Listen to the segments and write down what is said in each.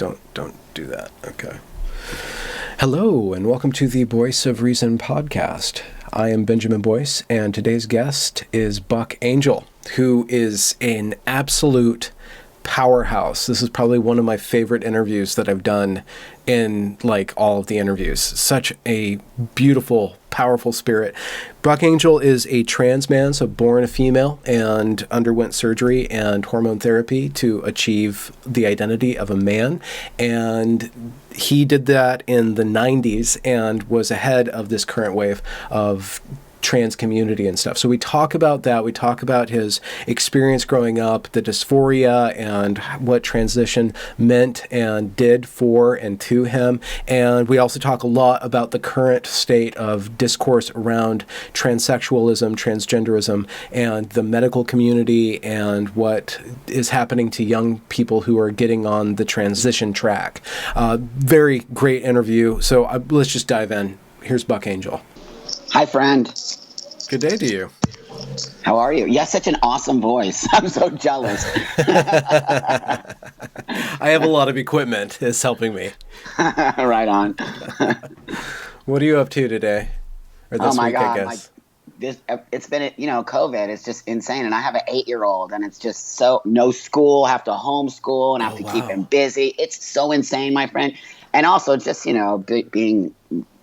Don't do that. Okay. Hello, and welcome to the Voice of Reason podcast. I am Benjamin Boyce, and today's guest is Buck Angel, who is an absolute powerhouse. This is probably one of my favorite interviews that I've done in like all of the interviews. Such a beautiful, powerful spirit. Buck Angel is a trans man, so born a female, and underwent surgery and hormone therapy to achieve the identity of a man. And he did that in the 90s and was ahead of this current wave of trans community and stuff. So we talk about that. We talk about his experience growing up, the dysphoria, and what transition meant and did for and to him. And we also talk a lot about the current state of discourse around transsexualism, transgenderism, and the medical community, and what is happening to young people who are getting on the transition track. Very great interview. So let's just dive in. Here's Buck Angel. Hi, friend. Good day to you. How are you? You have such an awesome voice. I'm so jealous. I have a lot of equipment. It's helping me. Right on. What are you up to today? Or this week, God, I guess. It's been, COVID. It's just insane. And I have an 8-year-old, and it's just so no school, have to homeschool, and have to keep him busy. It's so insane, my friend. And also just, being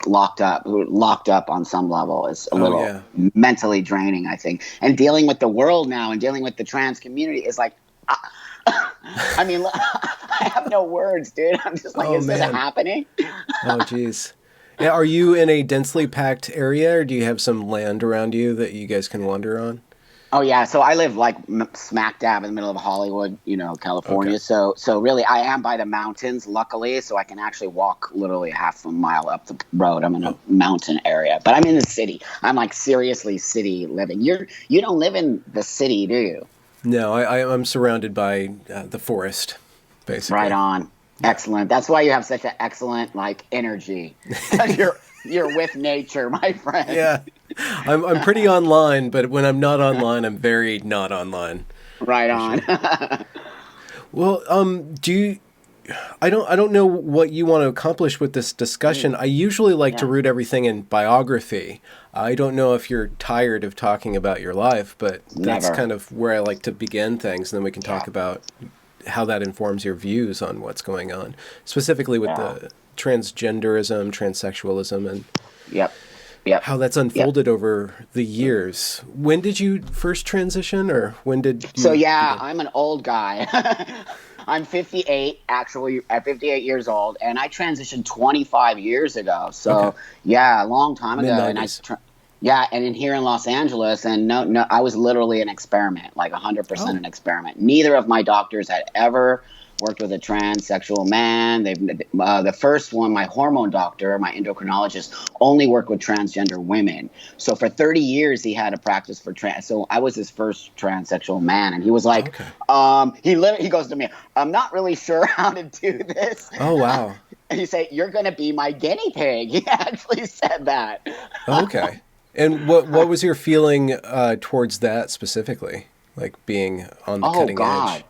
locked up on some level is a little mentally draining, I think. And dealing with the world now and dealing with the trans community is like, I mean, I have no words, dude. I'm just like, is this happening? Oh, geez. Yeah, are you in a densely packed area, or do you have some land around you that you guys can wander on? Oh, yeah. So I live like smack dab in the middle of Hollywood, California. Okay. So really I am by the mountains, luckily, so I can actually walk literally half a mile up the road. I'm in a mountain area, but I'm in the city. I'm like seriously city living. You don't live in the city, do you? No, I'm surrounded by the forest, basically. Right on. Excellent. That's why you have such an excellent energy. You're with nature, my friend. Yeah. I'm pretty online, but when I'm not online, I'm very not online. Right on. Sure. Well, I don't know what you want to accomplish with this discussion. I usually like to root everything in biography. I don't know if you're tired of talking about your life, but that's kind of where I like to begin things, and then we can talk about how that informs your views on what's going on, specifically with the transgenderism, transsexualism, and how that's unfolded over the years. When did you first transition, or when did you... So, I'm an old guy. I'm 58, actually, at 58 years old, and I transitioned 25 years ago. So, a long time ago. Mid-90s. And in here in Los Angeles, and no, I was literally an experiment, like 100% an experiment. Neither of my doctors had ever worked with a transsexual man. The first one, my hormone doctor, my endocrinologist, only worked with transgender women. So for 30 years, he had a practice for trans. So I was his first transsexual man, and he was like, he goes to me, I'm not really sure how to do this. Oh, wow. And he said, you're going to be my guinea pig. He actually said that. Okay. And what was your feeling towards that specifically, like being on the cutting edge?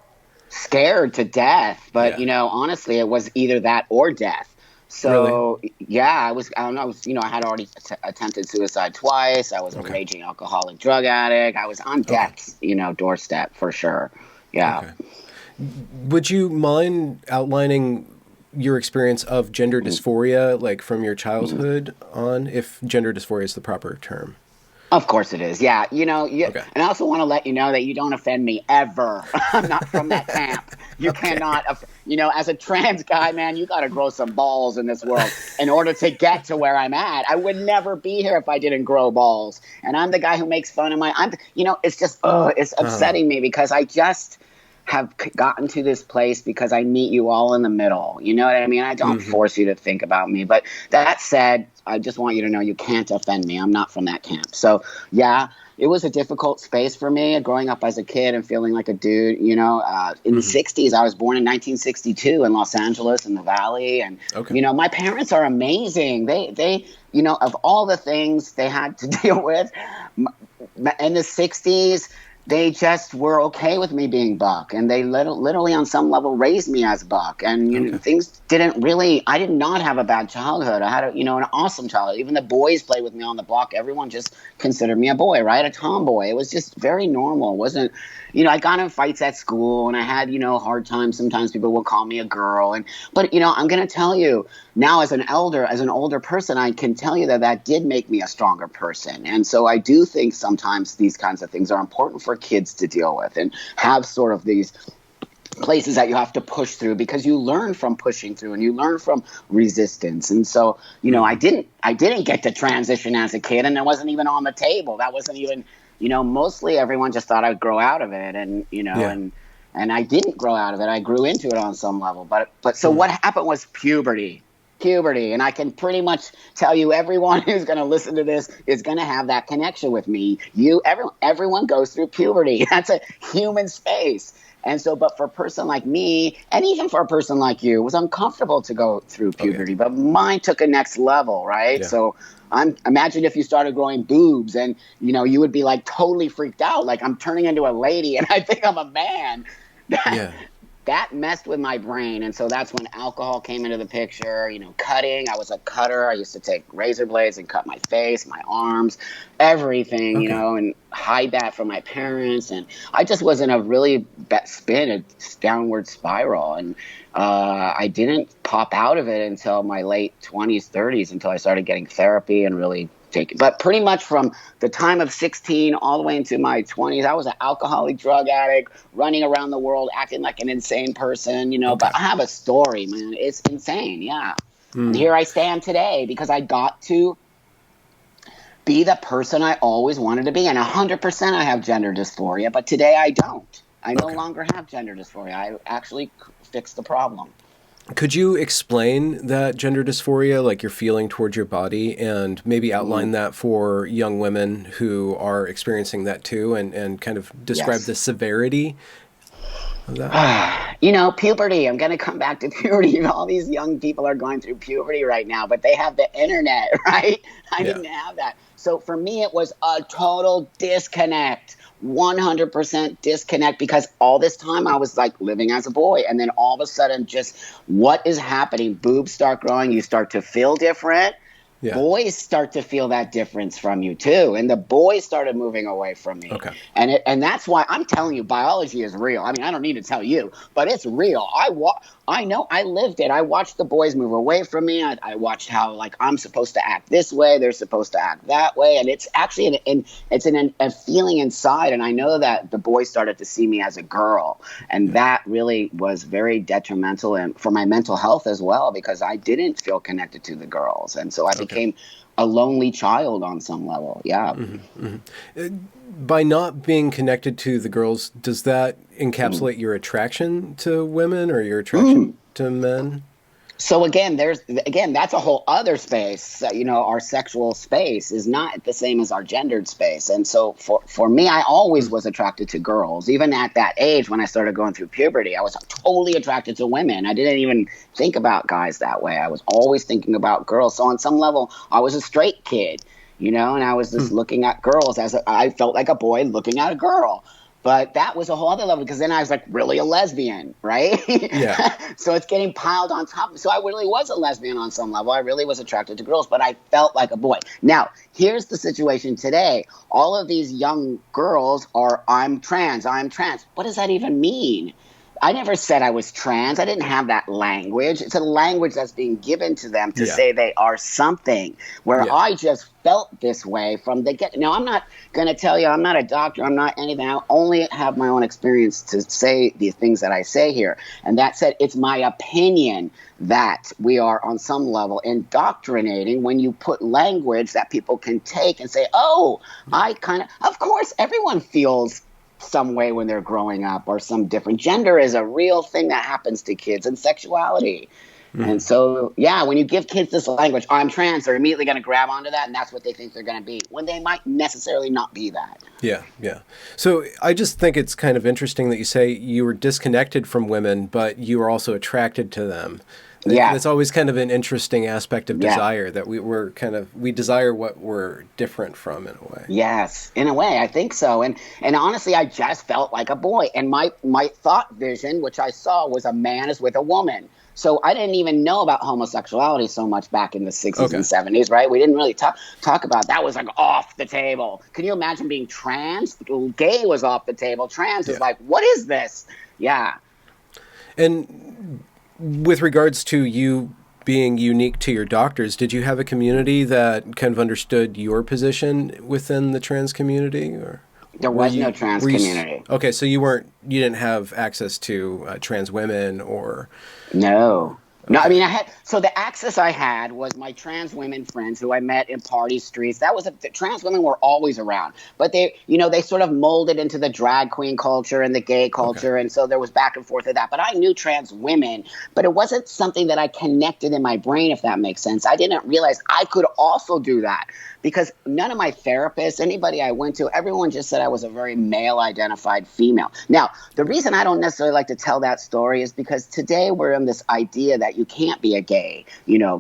Scared to death, but honestly, it was either that or death. So really? I had already attempted suicide twice. I was a raging alcoholic drug addict. I was on death's doorstep for sure. Yeah. Okay. Would you mind outlining your experience of gender dysphoria, like from your childhood on, if gender dysphoria is the proper term? Of course it is. Yeah. And I also want to let you know that you don't offend me ever. I'm not from that camp. You cannot, as a trans guy, man, you got to grow some balls in this world in order to get to where I'm at. I would never be here if I didn't grow balls. And I'm the guy who makes fun of it's just, it's upsetting me because I just have gotten to this place because I meet you all in the middle. You know what I mean? I don't force you to think about me. But that said, I just want you to know you can't offend me. I'm not from that camp. So, it was a difficult space for me growing up as a kid and feeling like a dude. In the 60s, I was born in 1962 in Los Angeles in the Valley. And, my parents are amazing. They of all the things they had to deal with in the 60s, they just were okay with me being buck, and they literally on some level raised me as buck. And things didn't really, I did not have a bad childhood. I had an awesome childhood. Even the boys played with me on the block. Everyone just considered me a boy, right? A tomboy. It was just very normal. It wasn't, I got in fights at school, and I had, hard times. Sometimes people would call me a girl. But I'm going to tell you now, as an older person, I can tell you that did make me a stronger person. And so I do think sometimes these kinds of things are important for kids to deal with and have sort of these places that you have to push through, because you learn from pushing through and you learn from resistance. And so, I didn't get to transition as a kid, and it wasn't even on the table. That wasn't even, mostly everyone just thought I'd grow out of it. And, and I didn't grow out of it. I grew into it on some level. But so what happened was puberty. And I can pretty much tell you everyone who's going to listen to this is going to have that connection with me. Everyone goes through puberty. That's a human space. And so, but for a person like me, and even for a person like you, it was uncomfortable to go through puberty, but mine took a next level, right? Yeah. So imagine if you started growing boobs, and, you would be like totally freaked out. Like, I'm turning into a lady and I think I'm a man. That messed with my brain. And so that's when alcohol came into the picture, cutting. I was a cutter. I used to take razor blades and cut my face, my arms, everything, and hide that from my parents. And I just was in a really a downward spiral. And I didn't pop out of it until my late 20s, 30s, until I started getting therapy and really but pretty much from the time of 16 all the way into my 20s, I was an alcoholic, drug addict, running around the world, acting like an insane person, But I have a story, man. It's insane, yeah. And here I stand today because I got to be the person I always wanted to be. And 100% I have gender dysphoria, but today I don't. I no longer have gender dysphoria. I actually fixed the problem. Could you explain that gender dysphoria, like your feeling towards your body, and maybe outline that for young women who are experiencing that too, and kind of describe the severity of that? Puberty. I'm going to come back to puberty. All these young people are going through puberty right now, but they have the internet, right? I didn't have that. So for me, it was a total disconnect. 100% disconnect, because all this time I was like living as a boy, and then all of a sudden, just what is happening? Boobs start growing, you start to feel different. Yeah. Boys start to feel that difference from you too, and the boys started moving away from me. Okay. And that's why I'm telling you, biology is real. I mean, I don't need to tell you, but it's real. I know, I lived it. I watched the boys move away from me. I watched how, like, I'm supposed to act this way, they're supposed to act that way, and it's actually a feeling inside. And I know that the boys started to see me as a girl, and that really was very detrimental and for my mental health as well, because I didn't feel connected to the girls, and so I became a lonely child on some level. Yeah. By not being connected to the girls, does that encapsulate your attraction to women or your attraction to men? So again, that's a whole other space. Our sexual space is not the same as our gendered space. And so for me, I always was attracted to girls. Even at that age, when I started going through puberty, I was totally attracted to women. I didn't even think about guys that way. I was always thinking about girls. So on some level, I was a straight kid, and I was just looking at girls I felt like a boy looking at a girl. But that was a whole other level, because then I was like really a lesbian, right? Yeah. So it's getting piled on top. So I really was a lesbian on some level. I really was attracted to girls, but I felt like a boy. Now, here's the situation today. All of these young girls are, I'm trans. What does that even mean? I never said I was trans. I didn't have that language. It's a language that's being given to them to say they are something, where I just felt this way from the get. Now, I'm not going to tell you, I'm not a doctor, I'm not anything. I only have my own experience to say the things that I say here. And that said, it's my opinion that we are on some level indoctrinating when you put language that people can take and say, oh, of course, everyone feels some way when they're growing up, or some different. Gender is a real thing that happens to kids, and sexuality. And so, yeah, when you give kids this language, I'm trans, they're immediately going to grab onto that, and that's what they think they're going to be, when they might necessarily not be that. Yeah, yeah. So I just think it's kind of interesting that you say you were disconnected from women, but you were also attracted to them. Yeah. That's always kind of an interesting aspect of desire, that we desire what we're different from in a way. Yes, in a way, I think so. And honestly, I just felt like a boy. And my thought vision, which I saw, was a man is with a woman. So I didn't even know about homosexuality so much back in the 60s and 70s, right? We didn't really talk about that. Was like off the table. Can you imagine being trans? Gay was off the table. Trans is like, what is this? Yeah. And with regards to you being unique to your doctors, did you have a community that kind of understood your position within the trans community, or there was no trans community? Okay, so you didn't have access to trans women or no. No, I mean, the access I had was my trans women friends who I met in party streets. The trans women were always around, but they sort of molded into the drag queen culture and the gay culture. And so there was back and forth of that. But I knew trans women, but it wasn't something that I connected in my brain, if that makes sense. I didn't realize I could also do that, because none of my therapists, anybody I went to, everyone just said I was a very male-identified female. Now, the reason I don't necessarily like to tell that story is because today we're in this idea that you can't be a gay,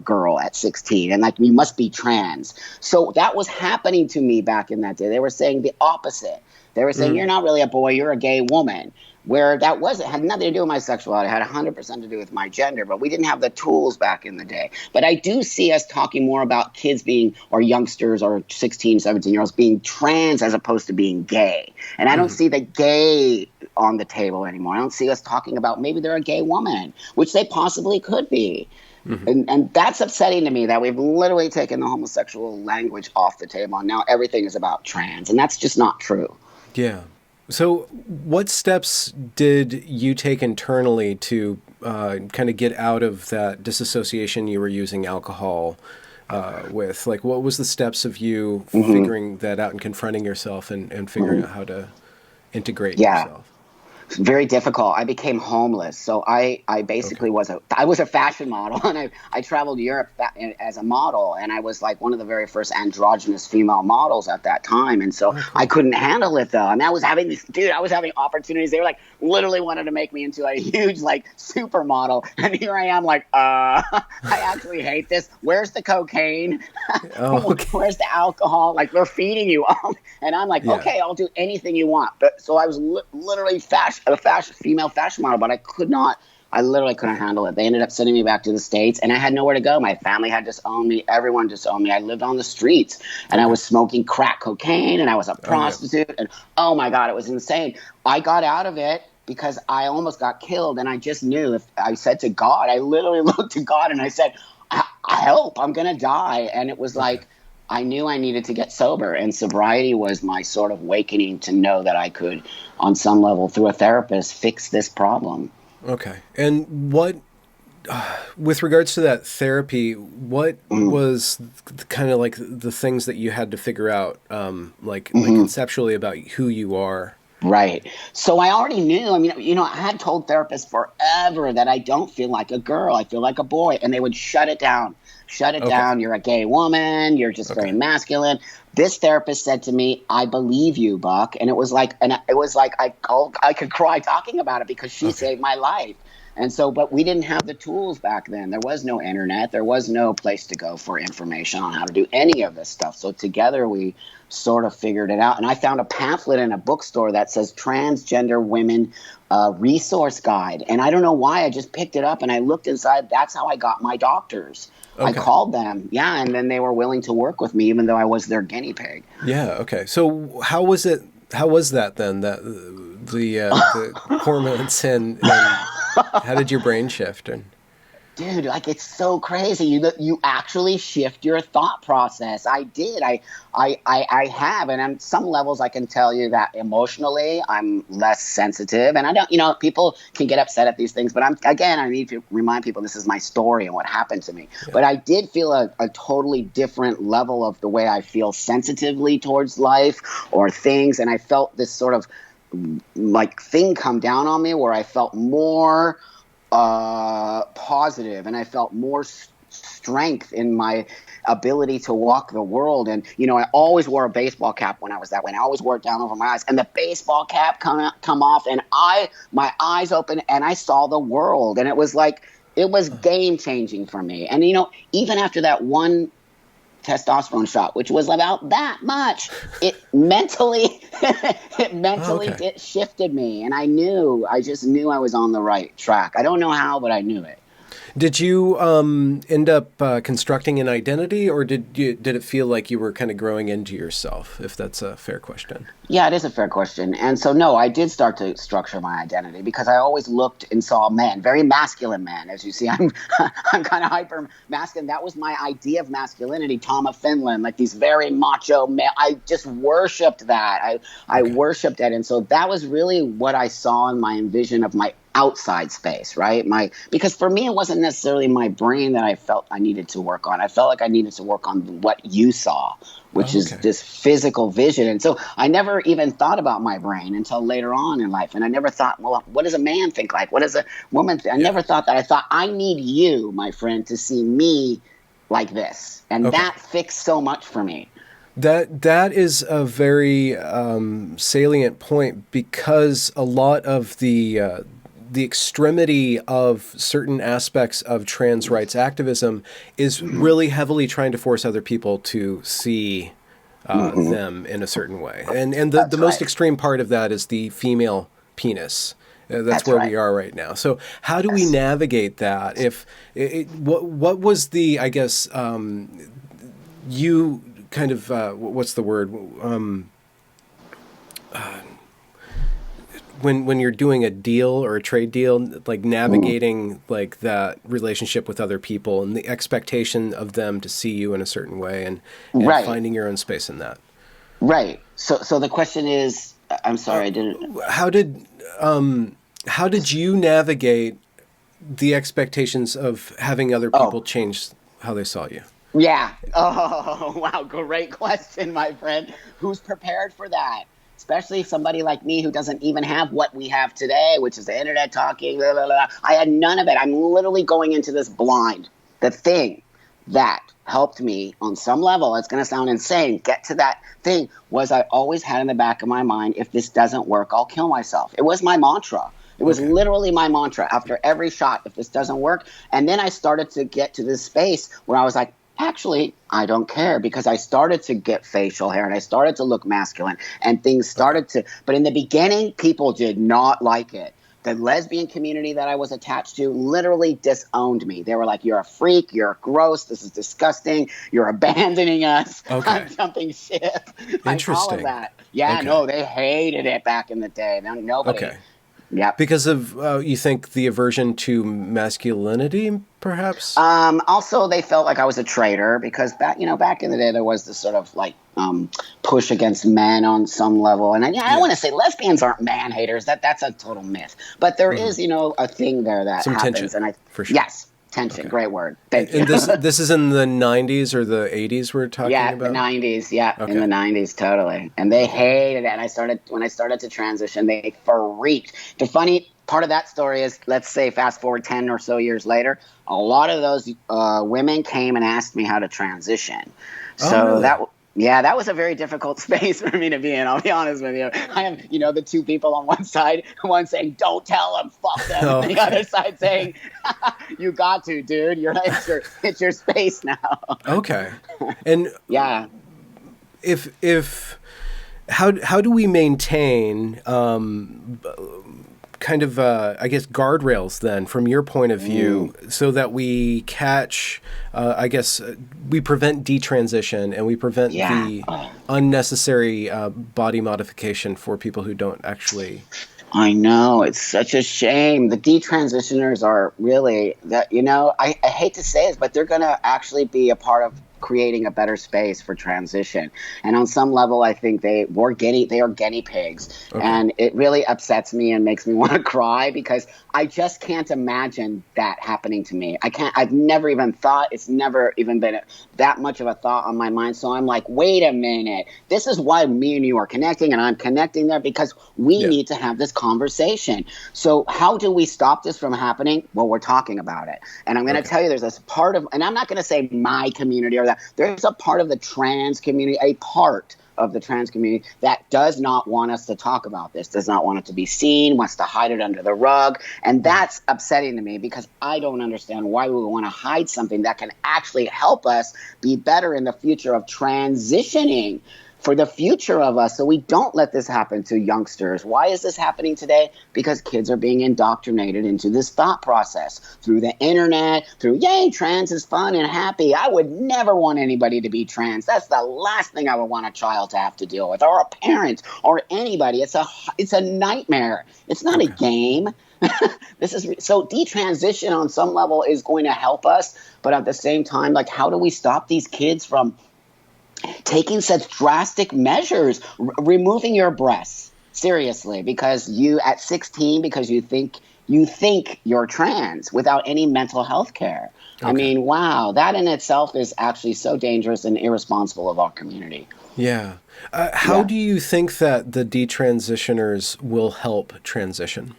girl at 16, and like you must be trans. So that was happening to me back in that day. They were saying the opposite. They were saying, you're not really a boy, you're a gay woman. Where that had nothing to do with my sexuality. It had 100% to do with my gender, but we didn't have the tools back in the day. But I do see us talking more about kids being, or youngsters, or 16, 17-year-olds being trans as opposed to being gay. And I don't see the gay on the table anymore. I don't see us talking about maybe they're a gay woman, which they possibly could be. And that's upsetting to me, that we've literally taken the homosexual language off the table, and now everything is about trans, and that's just not true. Yeah. So what steps did you take internally to kind of get out of that disassociation you were using alcohol with? Like, what was the steps of you figuring that out and confronting yourself and figuring out how to integrate yourself? Very difficult. I became homeless. So I basically was a fashion model, and I traveled Europe as a model, and I was like one of the very first androgynous female models at that time. And so I couldn't handle it, though. And I was having opportunities. They were like literally wanted to make me into a huge like supermodel. And here I am like, I actually hate this. Where's the cocaine? Where's the alcohol? Like, we're feeding you. And I'm like, okay, I'll do anything you want. But so I was literally female fashion model, but I literally couldn't handle it. They ended up sending me back to the States, and I had nowhere to go. My family had disowned me. Everyone disowned me. I lived on the streets, and I was smoking crack cocaine, and I was a prostitute, and oh my God, it was insane. I got out of it because I almost got killed, and I just knew, if I said to God, I literally looked to God and I said, help, I'm going to die. And it was like, I knew I needed to get sober, and sobriety was my sort of awakening to know that I could, on some level, through a therapist, fix this problem. Okay. And what, with regards to that therapy, what was kind of like the things that you had to figure out, like conceptually about who you are? Right. So I already knew. I mean, I had told therapists forever that I don't feel like a girl. I feel like a boy. And they would shut it down. Down. You're a gay woman. You're just very masculine. This therapist said to me, I believe you, Buck. And it was like I could cry talking about it, because she saved my life. And so, but we didn't have the tools back then. There was no internet. There was no place to go for information on how to do any of this stuff. So together we sort of figured it out. And I found a pamphlet in a bookstore that says Transgender Women Resource Guide. And I don't know why, I just picked it up and I looked inside. That's how I got my doctors. I called them. Yeah. And then they were willing to work with me, even though I was their guinea pig. Yeah. Okay. So how was that then? That the hormones and how did your brain shift? Dude, like, it's so crazy. You actually shift your thought process. I did. I have, and on some levels, I can tell you that emotionally, I'm less sensitive. And I don't, people can get upset at these things, but I need to remind people this is my story and what happened to me. Yeah. But I did feel a totally different level of the way I feel sensitively towards life or things, and I felt this sort of like thing come down on me where I felt more positive, and I felt more strength in my ability to walk the world. And I always wore a baseball cap when I was that way. And I always wore it down over my eyes, and the baseball cap come off, and my eyes opened, and I saw the world, and it was game changing for me. And even after that one testosterone shot, which was about that much, it mentally shifted me, and I just knew I was on the right track. I don't know how, but I knew it. Did you end up constructing an identity, or did it feel like you were kind of growing into yourself, if that's a fair question? Yeah, it is a fair question. And so, no, I did start to structure my identity because I always looked and saw men, very masculine men. As you see, I'm kind of hyper masculine. That was my idea of masculinity, Tom of Finland, like these very macho men. I just worshipped that. I worshipped it. And so that was really what I saw in my vision of my outside space, right? Because for me, it wasn't necessarily my brain that I felt I needed to work on. I felt like I needed to work on what you saw, which is this physical vision. And so I never even thought about my brain until later on in life. And I never thought, well, what does a man think like? What does a woman think? I never thought that. I thought, I need you, my friend, to see me like this. And that fixed so much for me. That is a very salient point, because a lot of the extremity of certain aspects of trans rights activism is really heavily trying to force other people to see them in a certain way. And the most extreme part of that is the female penis. That's where we are right now. So how do we navigate that? What was the, I guess, you kind of, what's the word? When you're doing a deal or a trade deal, like navigating like that relationship with other people and the expectation of them to see you in a certain way, and finding your own space in that. Right. So the question is, I'm sorry, I didn't. How did you navigate the expectations of having other people change how they saw you? Yeah. Oh, wow. Great question, my friend. Who's prepared for that? Especially somebody like me who doesn't even have what we have today, which is the internet talking, blah, blah, blah. I had none of it. I'm literally going into this blind. The thing that helped me on some level, it's going to sound insane, get to that thing, was I always had in the back of my mind, if this doesn't work, I'll kill myself. It was my mantra. It was literally my mantra after every shot, if this doesn't work. And then I started to get to this space where I was like, actually, I don't care, because I started to get facial hair and I started to look masculine and things started to, but in the beginning, people did not like it. The lesbian community that I was attached to literally disowned me. They were like, you're a freak, you're gross, this is disgusting, you're abandoning us, I'm jumping ship. Interesting. Like all of that. Yeah, no, they hated it back in the day. Nobody. Yeah. Because of, you think, the aversion to masculinity, perhaps? Also, they felt like I was a traitor because back in the day, there was this sort of like push against men on some level. And I want to say lesbians aren't man haters. That's a total myth. But there is, a thing there that some happens. Tension, for sure. Yes. Tension, great word. Thank you. And this is in the 90s or the 80s we're talking about? Yeah, the 90s. Yeah, in the 90s, totally. And they hated it. And when I started to transition, they freaked. The funny part of that story is, let's say, fast forward 10 or so years later, a lot of those women came and asked me how to transition. So that was a very difficult space for me to be in. I'll be honest with you. I am, the two people on one side, one saying, don't tell them, fuck them. And the other side saying, you got to, dude. It's your space now. Okay. And how do we maintain kind of, I guess, guardrails then from your point of view so that we catch, we prevent detransition and we prevent the unnecessary body modification for people who don't actually... I know, it's such a shame. The detransitioners are really that, I hate to say this, but they're going to actually be a part of creating a better space for transition. And on some level, I think they are guinea pigs. Okay. And it really upsets me and makes me want to cry, because I just can't imagine that happening to me. I've never even thought, it's never even been that much of a thought on my mind. So I'm like, wait a minute. This is why me and you are connecting, and I'm connecting there, because we need to have this conversation. So how do we stop this from happening? Well, we're talking about it. And I'm going to tell you, there's this part of, and I'm not going to say my community or that, there's a part of the trans community, that does not want us to talk about this, does not want it to be seen, wants to hide it under the rug. And that's upsetting to me, because I don't understand why we would want to hide something that can actually help us be better in the future of transitioning, for the future of us, so we don't let this happen to youngsters. Why is this happening today? Because kids are being indoctrinated into this thought process through the internet, through, yay, trans is fun and happy. I would never want anybody to be trans. That's the last thing I would want a child to have to deal with, or a parent, or anybody. It's a nightmare. It's not a game. So detransition on some level is going to help us, but at the same time, like, how do we stop these kids from taking such drastic measures, removing your breasts, seriously, because you at 16, because you think you're trans without any mental health care. Okay. I mean, wow, that in itself is actually so dangerous and irresponsible of our community. Yeah. How do you think that the detransitioners will help transition?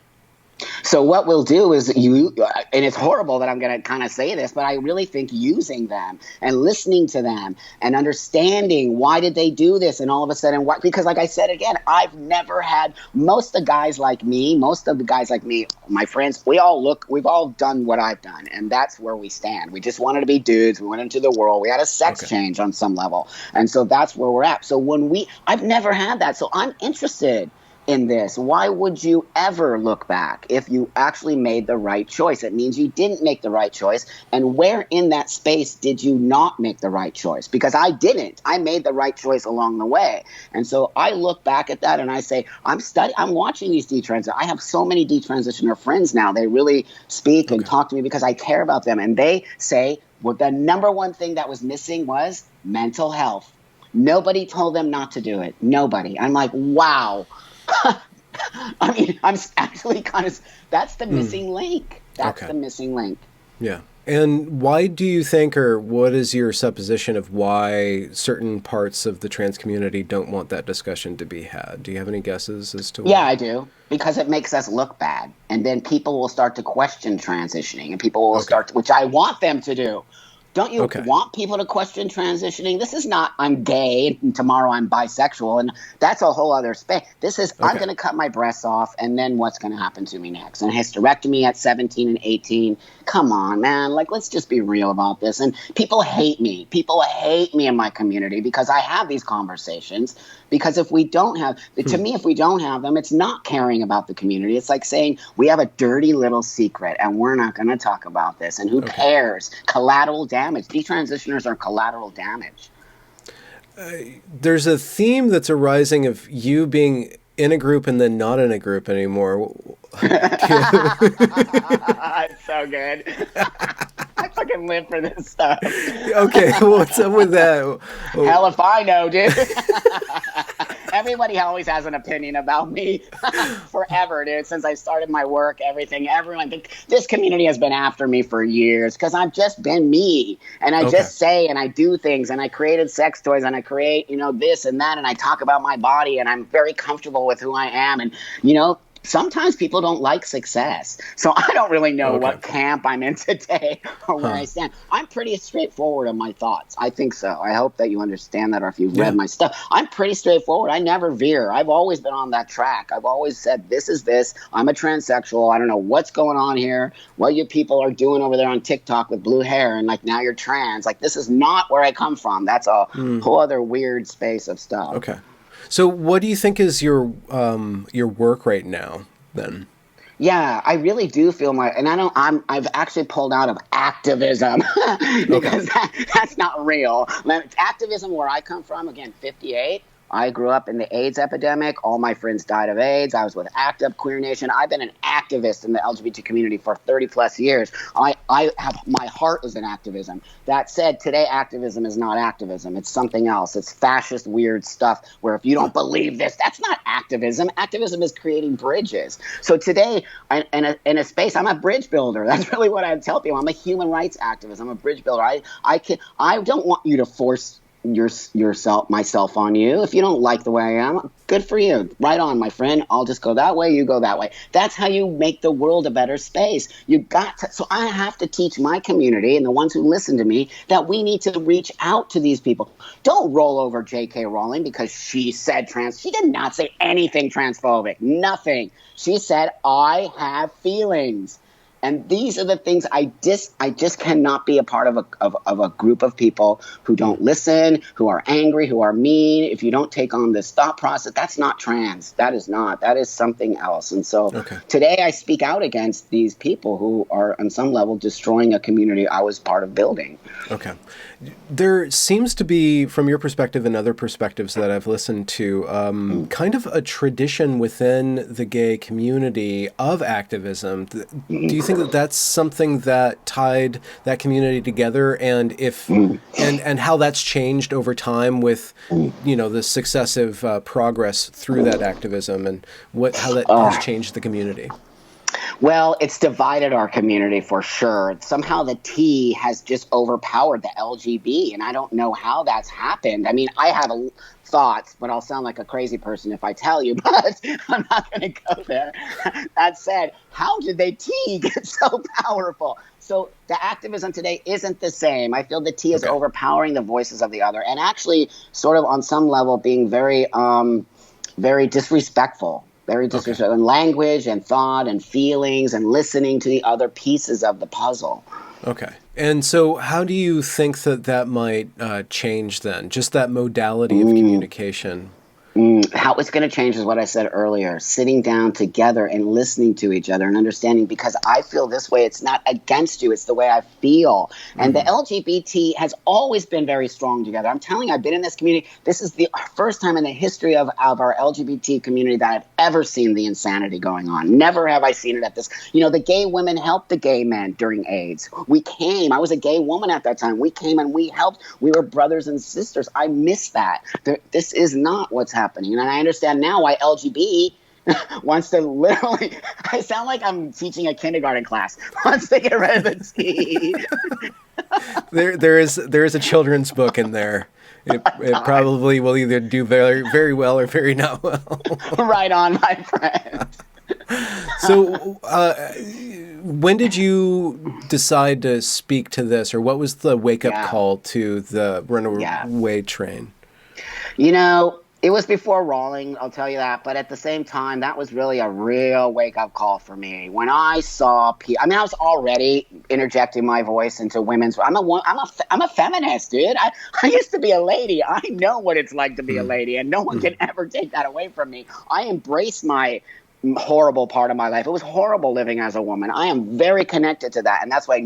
So what we'll do is and it's horrible that I'm going to kind of say this, but I really think using them and listening to them and understanding why did they do this, and all of a sudden what, because like I said again, I've never had, most of the guys like me, my friends, we've all done what I've done, and that's where we stand. We just wanted to be dudes. We went into the world. We had a sex change on some level. And so that's where we're at. So I've never had that. So I'm interested in this. Why would you ever look back if you actually made the right choice? It means you didn't make the right choice. And where in that space did you not make the right choice? Because I didn't. I made the right choice along the way. And so I look back at that and I say, I'm watching these detransitioners. I have so many detransitioner friends now. They really speak and talk to me because I care about them. And they say, well, the number one thing that was missing was mental health. Nobody told them not to do it. Nobody. I'm like, wow. I mean, I'm actually kind of, that's the missing link. That's the missing link. Yeah. And why do you think, or what is your supposition of why certain parts of the trans community don't want that discussion to be had? Do you have any guesses as to why? Yeah, I do. Because it makes us look bad. And then people will start to question transitioning, and people will start to, which I want them to do. Don't you want people to question transitioning? This is not, I'm gay and tomorrow I'm bisexual, and that's a whole other space. This is, I'm going to cut my breasts off, and then what's going to happen to me next? And hysterectomy at 17 and 18. Come on, man. Like, let's just be real about this. And people hate me. People hate me in my community because I have these conversations. Because if we don't have, to me, if we don't have them, it's not caring about the community. It's like saying we have a dirty little secret and we're not going to talk about this. And who cares? Collateral damage. Detransitioners are collateral damage. There's a theme that's arising of you being in a group and then not in a group anymore. It's so good. I fucking live for this stuff. Okay, what's up with that? Hell if I know, dude. Everybody always has an opinion about me forever, dude. Since I started my work, everyone, this community has been after me for years because I've just been me. And I just say and I do things, and I created sex toys, and I create, this and that, and I talk about my body, and I'm very comfortable with who I am. And, sometimes people don't like success. So I don't really know what camp I'm in today or where I stand. I'm pretty straightforward in my thoughts. I think so. I hope that you understand that, or if you've read my stuff. I'm pretty straightforward. I never veer. I've always been on that track. I've always said, this is this. I'm a transsexual. I don't know what's going on here, what you people are doing over there on TikTok with blue hair, and like now you're trans. Like, this is not where I come from. That's a whole other weird space of stuff. Okay. So what do you think is your work right now then? Yeah, I really do feel I've actually pulled out of activism because that's not real. Activism where I come from, again, 58, I grew up in the AIDS epidemic. All my friends died of AIDS. I was with ACT UP, Queer Nation. I've been an activist in the LGBT community for 30 plus years. I have, my heart is in activism. That said, today activism is not activism. It's something else. It's fascist, weird stuff where if you don't believe this, that's not activism. Activism is creating bridges. So today, in a space, I'm a bridge builder. That's really what I tell people. I'm a human rights activist. I'm a bridge builder. I don't want you to force myself on you. If you don't like the way I am, good for you. Right on, my friend. I'll just go that way, you go that way. That's how you make the world a better space. So I have to teach my community and the ones who listen to me that we need to reach out to these people. Don't roll over J.K. Rowling because she said she did not say anything transphobic. Nothing. She said, I have feelings. And these are the things I just cannot be a part of a group of people who don't listen, who are angry, who are mean. If you don't take on this thought process, that's not trans. That is not. That is something else. And so today I speak out against these people who are on some level destroying a community I was part of building. Okay. There seems to be, from your perspective and other perspectives that I've listened to, kind of a tradition within the gay community of activism. Do you think that that's something that tied that community together, and if and how that's changed over time with the successive progress through that activism, and how that has changed the community? Well, it's divided our community for sure. Somehow the T has just overpowered the LGB, and I don't know how that's happened. I mean, I have thoughts, but I'll sound like a crazy person if I tell you, but I'm not going to go there. That said, how did the T get so powerful? So the activism today isn't the same. I feel the T is overpowering the voices of the other, and actually sort of on some level being very, very disrespectful. Very disrespectful in language and thought and feelings and listening to the other pieces of the puzzle. Okay. And so how do you think that might change then? Just that modality of communication? How it's going to change is what I said earlier, sitting down together and listening to each other and understanding, because I feel this way. It's not against you. It's the way I feel. And the LGBT has always been very strong together. I'm telling you, I've been in this community. This is the first time in the history of our LGBT community that I've ever seen the insanity going on. Never have I seen it at this. The gay women helped the gay men during AIDS. We came. I was a gay woman at that time. We came and we helped. We were brothers and sisters. I miss that. This is not what's happening. And I understand now why LGBT wants to literally, I sound like I'm teaching a kindergarten class, wants to get rid of the T. There is a children's book in there. It probably will either do very, very well or very not well. Right on, my friend. So when did you decide to speak to this, or what was the wake-up call to the runaway train? It was before Rowling, I'll tell you that. But at the same time, that was really a real wake-up call for me. When I saw I was already interjecting my voice into women's. I'm a feminist, dude. I used to be a lady. I know what it's like to be a lady, and no one can ever take that away from me. I embrace my horrible part of my life. It was horrible living as a woman. I am very connected to that. And that's why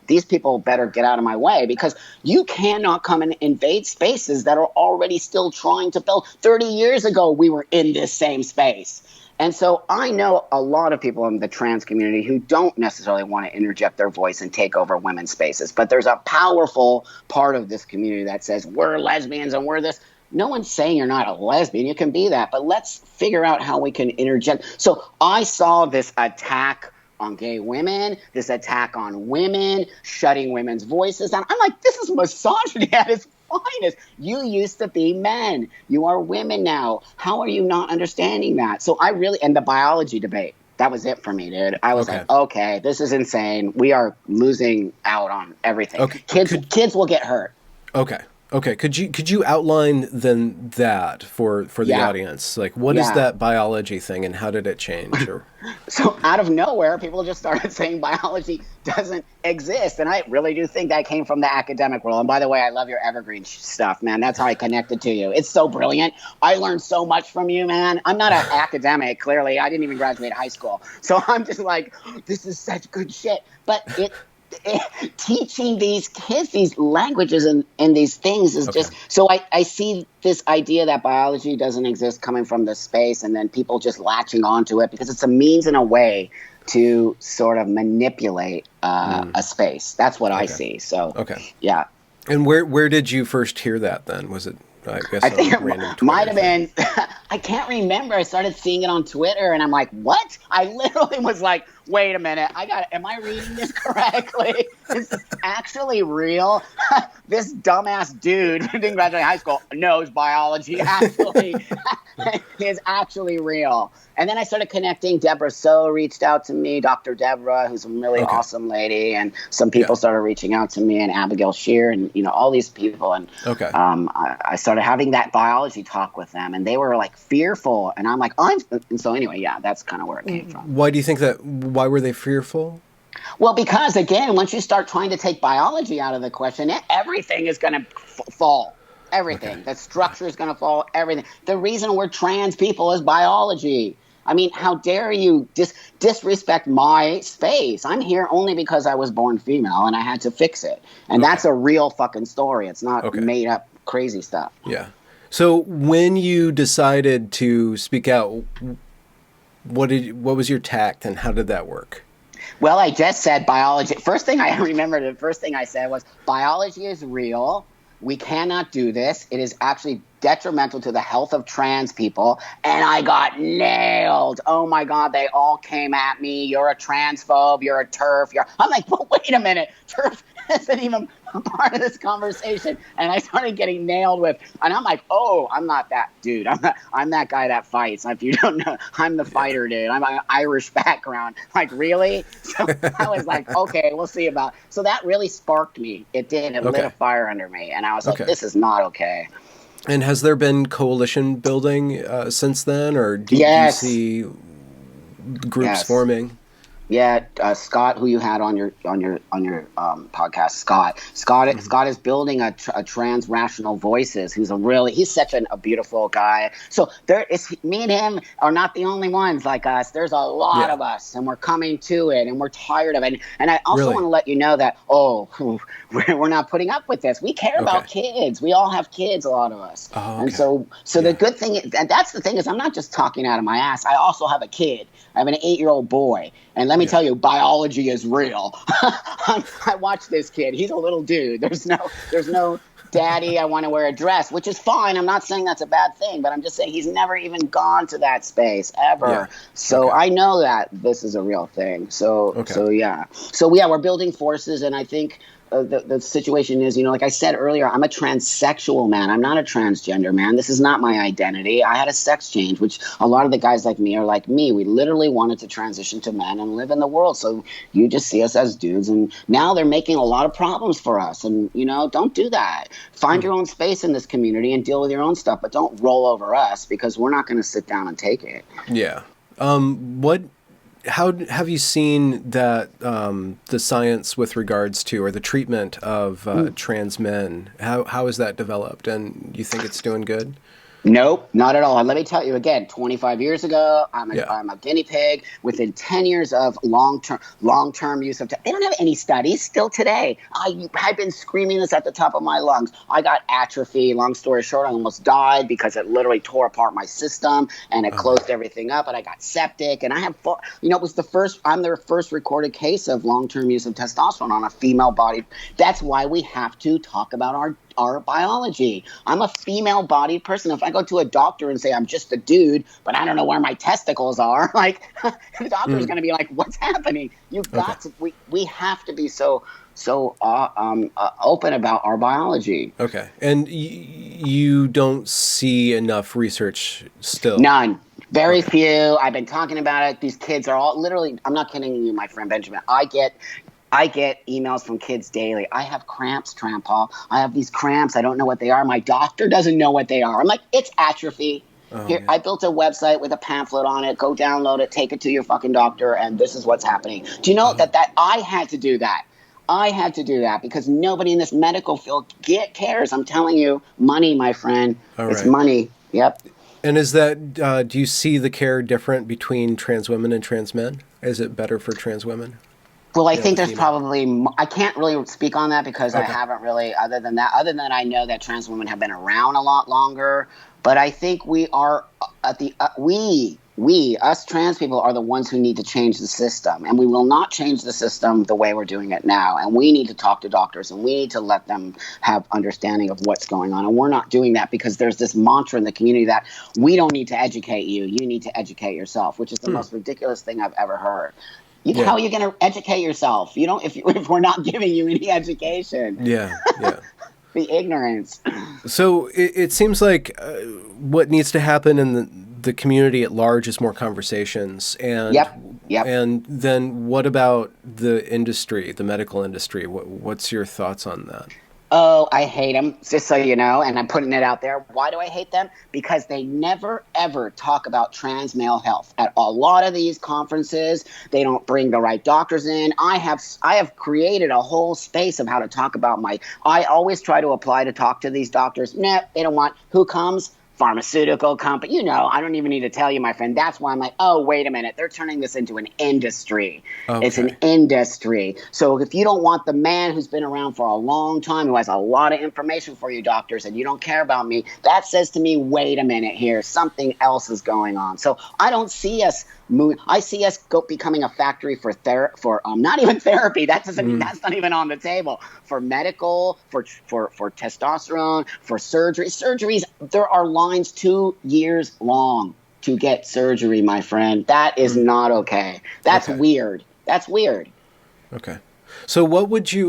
these people better get out of my way, because you cannot come and invade spaces that are already still trying to build. 30 years ago, we were in this same space. And so I know a lot of people in the trans community who don't necessarily want to interject their voice and take over women's spaces. But there's a powerful part of this community that says, we're lesbians and we're this. No one's saying you're not a lesbian. You can be that. But let's figure out how we can interject. So I saw this attack on gay women, this attack on women, shutting women's voices down. I'm like, this is misogyny at its finest. You used to be men. You are women now. How are you not understanding that? So and the biology debate. That was it for me, dude. I was like, okay, this is insane. We are losing out on everything. Okay. Kids will get hurt. Okay. Could you outline then that for the audience? Like, what is that biology thing, and how did it change? So out of nowhere, people just started saying biology doesn't exist, and I really do think that came from the academic world. And by the way, I love your evergreen stuff, man. That's how I connected to you. It's so brilliant. I learned so much from you, man. I'm not an academic, clearly. I didn't even graduate high school, so I'm just like, this is such good shit. But teaching these kids these languages and these things is just so I see this idea that biology doesn't exist coming from this space, and then people just latching onto it because it's a means and a way to sort of manipulate a space. That's what I see. So yeah. And where did you first hear that then? Was it, I guess, I think it might have been, I can't remember. I started seeing it on Twitter and I'm like, what? I literally was like, wait a minute. Am I reading this correctly? Is this actually real? This dumbass dude who didn't graduate high school knows biology actually is actually real. And then I started connecting. Deborah So reached out to me, Dr. Deborah, who's a really awesome lady. And some people started reaching out to me, and Abigail Shear, and, you know, all these people. And I started having that biology talk with them, and they were like fearful. And I'm like, and so anyway, yeah, that's kind of where it came from. Why do you think that? Why were they fearful? Well, because again, once you start trying to take biology out of the question, everything is going to fall. Everything. The structure is going to fall. Everything. The reason we're trans people is biology. I mean, how dare you disrespect my space? I'm here only because I was born female and I had to fix it. And that's a real fucking story. It's not made up crazy stuff. Yeah. So when you decided to speak out, what was your tact and how did that work? Well, I just said biology. First thing I remember, the first thing I said was biology is real. We cannot do this. It is actually detrimental to the health of trans people. And I got nailed. Oh my God, they all came at me. You're a transphobe. You're a TERF. I'm like, well, wait a minute. TERF isn't even a part of this conversation. And I started getting nailed with, and I'm like, oh, I'm not that dude. I'm that guy that fights. If you don't know, I'm the fighter dude. I'm an Irish background. Like, really? So I was like, okay, we'll see about. So that really sparked me. It did. It lit a fire under me. And I was like, this is not okay. And has there been coalition building since then, or do you see groups forming? Yeah, Scott, who you had on your podcast, Scott is building a trans rational voices. He's such a beautiful guy. So me and him are not the only ones like us. There's a lot of us, and we're coming to it, and we're tired of it. And I also want to let you know that we're not putting up with this. We care about kids. We all have kids, a lot of us. And so the good thing is, and that's the thing is, I'm not just talking out of my ass. I also have a kid. I have an 8-year-old boy. And let me tell you, biology is real. I watch this kid. He's a little dude. There's no daddy, I want to wear a dress, which is fine. I'm not saying that's a bad thing, but I'm just saying he's never even gone to that space ever. Yeah. So I know that this is a real thing. So we're building forces, and I think the situation is, like I said earlier, I'm a transsexual man. I'm not a transgender man. This is not my identity. I had a sex change, which a lot of the guys like me are like me. We literally wanted to transition to men and live in the world. So you just see us as dudes. And now they're making a lot of problems for us. And, don't do that. Find your own space in this community and deal with your own stuff. But don't roll over us, because we're not going to sit down and take it. Yeah. How have you seen that the science with regards to, or the treatment of trans men? How has that developed, and you think it's doing good? Nope, not at all. And let me tell you again, 25 years ago, I'm a guinea pig. Within 10 years of long-term use of, they don't have any studies still today. I've been screaming this at the top of my lungs. I got atrophy. Long story short, I almost died because it literally tore apart my system and it closed everything up. And I got septic. And I have, it was I'm the first recorded case of long-term use of testosterone on a female body. That's why we have to talk about our biology. I'm a female-bodied person. If I go to a doctor and say I'm just a dude, but I don't know where my testicles are, like the doctor's going to be like, "What's happening?" You've got to. We have to be so open about our biology. Okay, and you don't see enough research still. None. Very few. I've been talking about it. These kids are all literally. I'm not kidding you, my friend Benjamin. I get emails from kids daily. I have cramps, Paul. I have these cramps. I don't know what they are. My doctor doesn't know what they are. I'm like, it's atrophy. Here, I built a website with a pamphlet on it. Go download it. Take it to your fucking doctor, and this is what's happening. Do you know that I had to do that? I had to do that because nobody in this medical field cares. I'm telling you, money, my friend. It's money. Yep. And is that, do you see the care different between trans women and trans men? Is it better for trans women? Well, I you know, think the there's female. probably, I can't really speak on that because I Okay. haven't really, other than I know that trans women have been around a lot longer. But I think we are at the, us trans people are the ones who need to change the system. And we will not change the system the way we're doing it now. And we need to talk to doctors and we need to let them have understanding of what's going on. And we're not doing that because there's this mantra in the community that we don't need to educate you. You need to educate yourself, which is the most ridiculous thing I've ever heard. How are you going to educate yourself? You don't if we're not giving you any education. Yeah. The ignorance. So it seems like what needs to happen in the community at large is more conversations. And Yep. And then what about the industry, the medical industry? What's your thoughts on that? Oh, I hate them, just so you know, and I'm putting it out there. Why do I hate them? Because they never, ever talk about trans male health. At a lot of these conferences, they don't bring the right doctors in. I have created a whole space of how to talk about I always try to apply to talk to these doctors. Nah, they don't want. Who comes? Pharmaceutical company. You know, I don't even need to tell you, my friend. That's why I'm like, oh, wait a minute. They're turning this into an industry. Okay. It's an industry. So if you don't want the man who's been around for a long time, who has a lot of information for you doctors, and you don't care about me, that says to me, wait a minute here. Something else is going on. So I don't see us I see us becoming a factory for not even therapy. That doesn't. That's not even on the table. For medical, for testosterone, for surgery. Surgeries. There are lines 2 years long to get surgery, my friend. That is not okay. That's weird. That's weird. Okay. So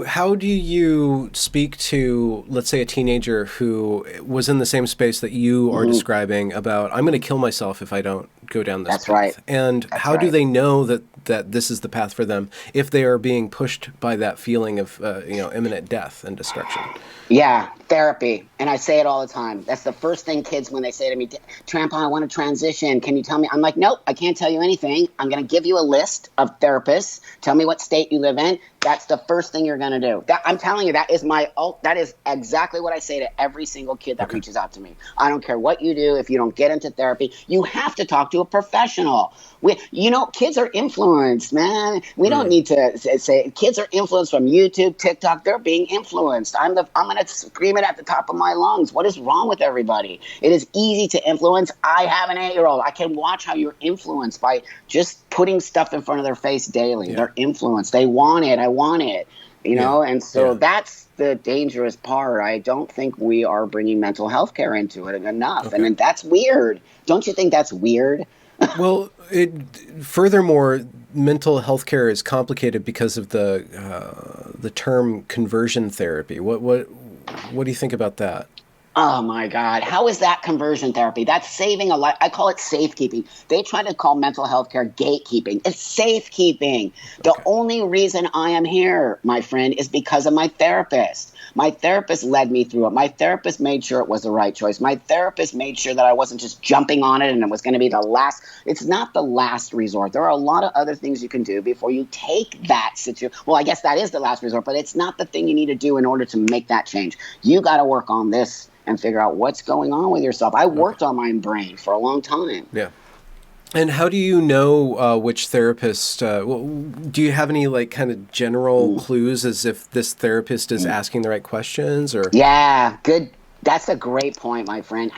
how do you speak to, let's say, a teenager who was in the same space that you are describing about, I'm going to kill myself if I don't go down this path. Right. And how do they know that this is the path for them if they are being pushed by that feeling of, imminent death and destruction? Yeah, therapy. And I say it all the time. That's the first thing kids, when they say to me, Trampa, I want to transition. Can you tell me? I'm like, nope, I can't tell you anything. I'm going to give you a list of therapists. Tell me what state you live in. That's the first thing you're going to do. I'm telling you, that is exactly what I say to every single kid that reaches out to me. I don't care what you do. If you don't get into therapy, you have to talk to a professional. Kids are influenced, man. We don't need to say kids are influenced from YouTube, TikTok. They're being influenced. I'm going to scream it at the top of my lungs. What is wrong with everybody? It is easy to influence. I have an 8-year-old. I can watch how you're influenced by just putting stuff in front of their face daily. Yeah. They're influenced. They want it. I want it. And so that's the dangerous part. I don't think we are bringing mental health care into it enough. Okay. And that's weird. Don't you think that's weird? Well, furthermore, mental health care is complicated because of the term conversion therapy. What do you think about that? Oh, my God. How is that conversion therapy? That's saving a life. I call it safekeeping. They try to call mental health care gatekeeping. It's safekeeping. The only reason I am here, my friend, is because of my therapist. My therapist led me through it. My therapist made sure it was the right choice. My therapist made sure that I wasn't just jumping on it and it was going to be the last. It's not the last resort. There are a lot of other things you can do before you take that situation. Well, I guess that is the last resort, but it's not the thing you need to do in order to make that change. You got to work on this and figure out what's going on with yourself. I worked on my brain for a long time. Yeah. And how do you know which therapist, do you have any kind of general clues as if this therapist is asking the right questions or? Yeah, good. That's a great point, my friend.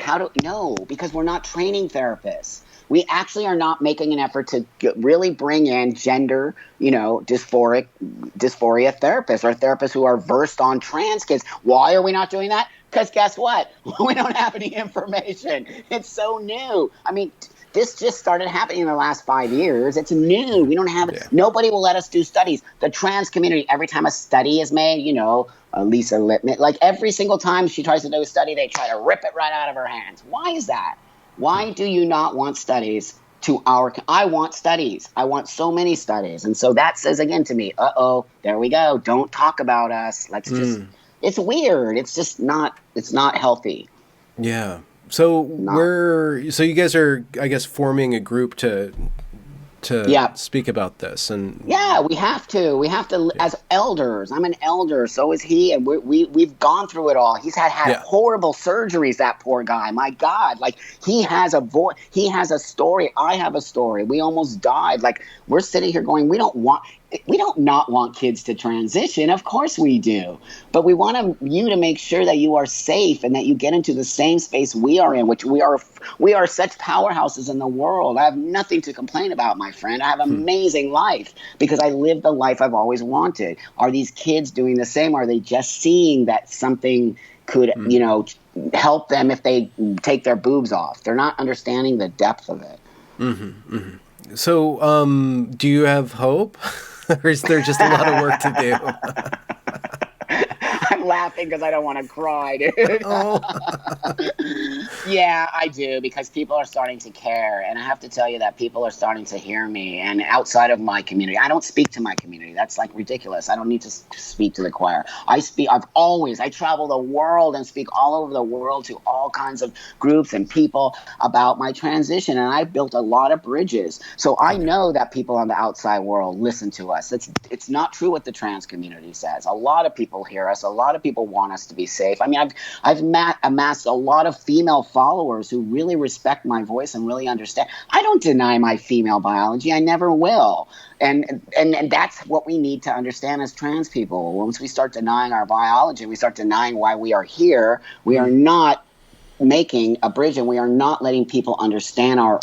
No, because we're not training therapists. We actually are not making an effort to really bring in gender, dysphoria therapists or therapists who are versed on trans kids. Why are we not doing that? Because guess what? We don't have any information. It's so new. I mean, this just started happening in the last 5 years. It's new. We don't have it. Yeah. Nobody will let us do studies. The trans community, every time a study is made, Lisa Lippman, every single time she tries to do a study, they try to rip it right out of her hands. Why is that? Why do you not want studies I want studies. I want so many studies. And so that says again to me, there we go. Don't talk about us. Let's just, it's weird. It's just not, it's not healthy. Yeah. So so you guys are, I guess, forming a group to speak about this, and we have to as elders. I'm an elder, so is he, and we've gone through it all. He's had horrible surgeries, that poor guy. My God, he has a he has a story. I have a story. We almost died. We're sitting here going, we don't want. we don't not want kids to transition. Of course we do. But we want you to make sure that you are safe and that you get into the same space we are in, which we are such powerhouses in the world. I have nothing to complain about, my friend. I have an amazing life because I live the life I've always wanted. Are these kids doing the same? Are they just seeing that something could, help them if they take their boobs off? They're not understanding the depth of it. Mm-hmm, mm-hmm. So, do you have hope? Or is there just a lot of work to do? I'm laughing because I don't want to cry, dude. Oh. Yeah, I do, because people are starting to care. And I have to tell you that people are starting to hear me. And outside of my community, I don't speak to my community. That's like ridiculous. I don't need to speak to the choir. I travel the world and speak all over the world to all kinds of groups and people about my transition. And I built a lot of bridges. So I know that people on the outside world listen to us. It's not true what the trans community says. A lot of people hear us. A lot of people want us to be safe. I mean, I've amassed a lot of female followers who really respect my voice and really understand. I don't deny my female biology. I never will. And that's what we need to understand as trans people. Once we start denying our biology, we start denying why we are here, we are not making a bridge, and we are not letting people understand our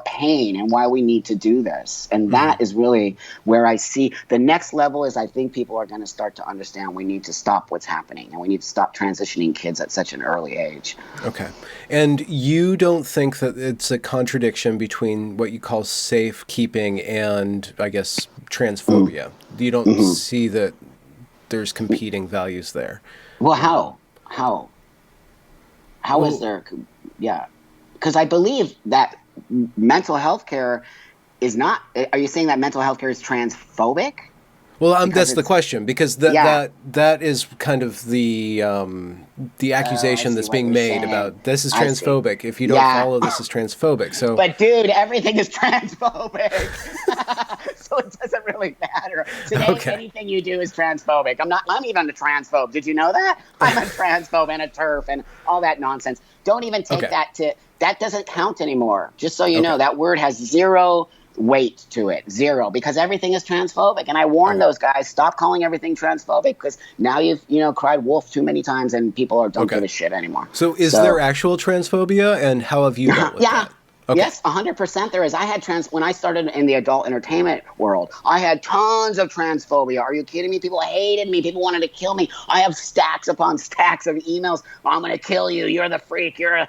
pain and why we need to do this. And that is really where I see the next level is I think people are going to start to understand we need to stop what's happening and we need to stop transitioning kids at such an early age. Okay. And you don't think that it's a contradiction between what you call safekeeping and, I guess, transphobia? You don't see that there's competing values there? Well, How is there? Yeah. Because I believe that mental health care is not. Are you saying that mental health care is transphobic? Well, that's the question, because that is kind of the accusation that's being made about this is transphobic. If you don't follow, this is transphobic. So, but dude, everything is transphobic, so it doesn't really matter. Today, anything you do is transphobic. I'm even a transphobe. Did you know that? I'm a transphobe and a TERF and all that nonsense. Don't even take that doesn't count anymore. Just so you know, that word has zero weight to it, zero, because everything is transphobic. And I warn those guys, stop calling everything transphobic, because now you've cried wolf too many times and people don't give a shit anymore. So is there actual transphobia, and how have you dealt with that? Okay. Yes, 100% there is. I had when I started in the adult entertainment world, I had tons of transphobia. Are you kidding me? People hated me. People wanted to kill me. I have stacks upon stacks of emails. I'm going to kill you. You're the freak. I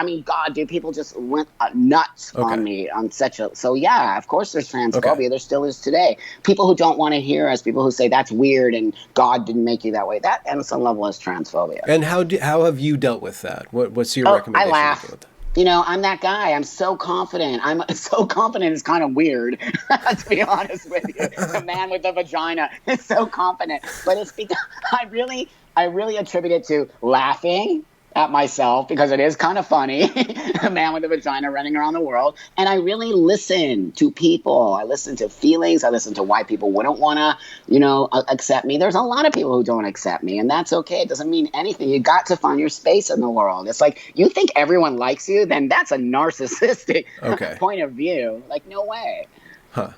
mean, God, dude, people just went nuts on me on so yeah, of course there's transphobia. There still is today. People who don't want to hear us, people who say that's weird and God didn't make you that way. That, on some level, is transphobia. And how have you dealt with that? What's your recommendation? I laugh. I'm that guy. I'm so confident. I'm so confident. It's kind of weird, to be honest with you. The man with the vagina is so confident, but it's because I really attribute it to laughing at myself, because it is kind of funny, a man with a vagina running around the world. And I really listen to people. I listen to feelings. I listen to why people wouldn't want to, accept me. There's a lot of people who don't accept me, and that's okay. It doesn't mean anything. You got to find your space in the world. It's like, you think everyone likes you, then that's a narcissistic point of view. Like, no way. Huh.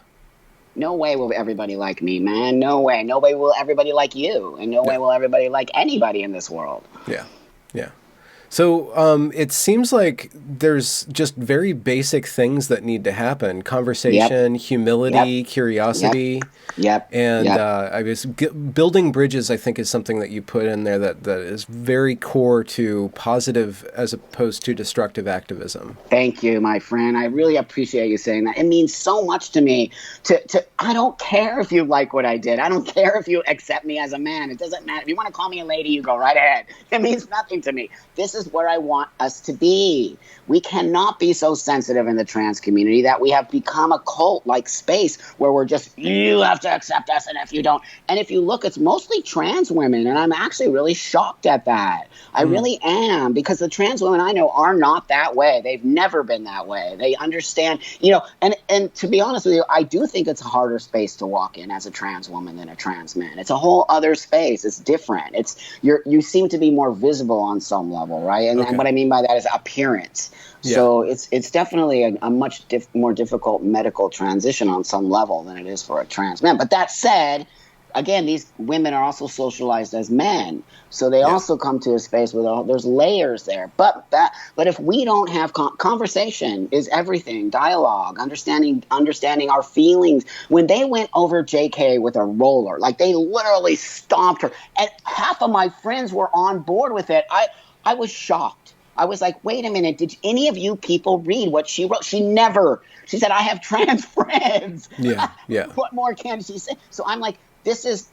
No way will everybody like me, man. No way. No way will everybody like you. And no way will everybody like anybody in this world. Yeah. Yeah. So it seems like there's just very basic things that need to happen: conversation, humility, curiosity. And I guess building bridges, I think, is something that you put in there that is very core to positive as opposed to destructive activism. Thank you, my friend. I really appreciate you saying that. It means so much to me. I don't care if you like what I did. I don't care if you accept me as a man. It doesn't matter. If you want to call me a lady, you go right ahead. It means nothing to me. This is where I want us to be. We cannot be so sensitive in the trans community that we have become a cult-like space where we're just, you have to accept us, and if you don't. And if you look, it's mostly trans women, and I'm actually really shocked at that. I really am, because the trans women I know are not that way. They've never been that way. They understand, and to be honest with you, I do think it's a harder space to walk in as a trans woman than a trans man. It's a whole other space. It's different. You seem to be more visible on some level, right? And what I mean by that is appearance. Yeah. So it's definitely a much more difficult medical transition on some level than it is for a trans man. But that said, again, these women are also socialized as men, so they also come to a space where there's layers there. But if we don't have conversation is everything, dialogue, understanding our feelings. When they went over JK with a roller, like they literally stomped her, and half of my friends were on board with it. I was shocked. I was like, wait a minute, did any of you people read what she wrote? She said, I have trans friends. Yeah, yeah. What more can she say? So I'm like,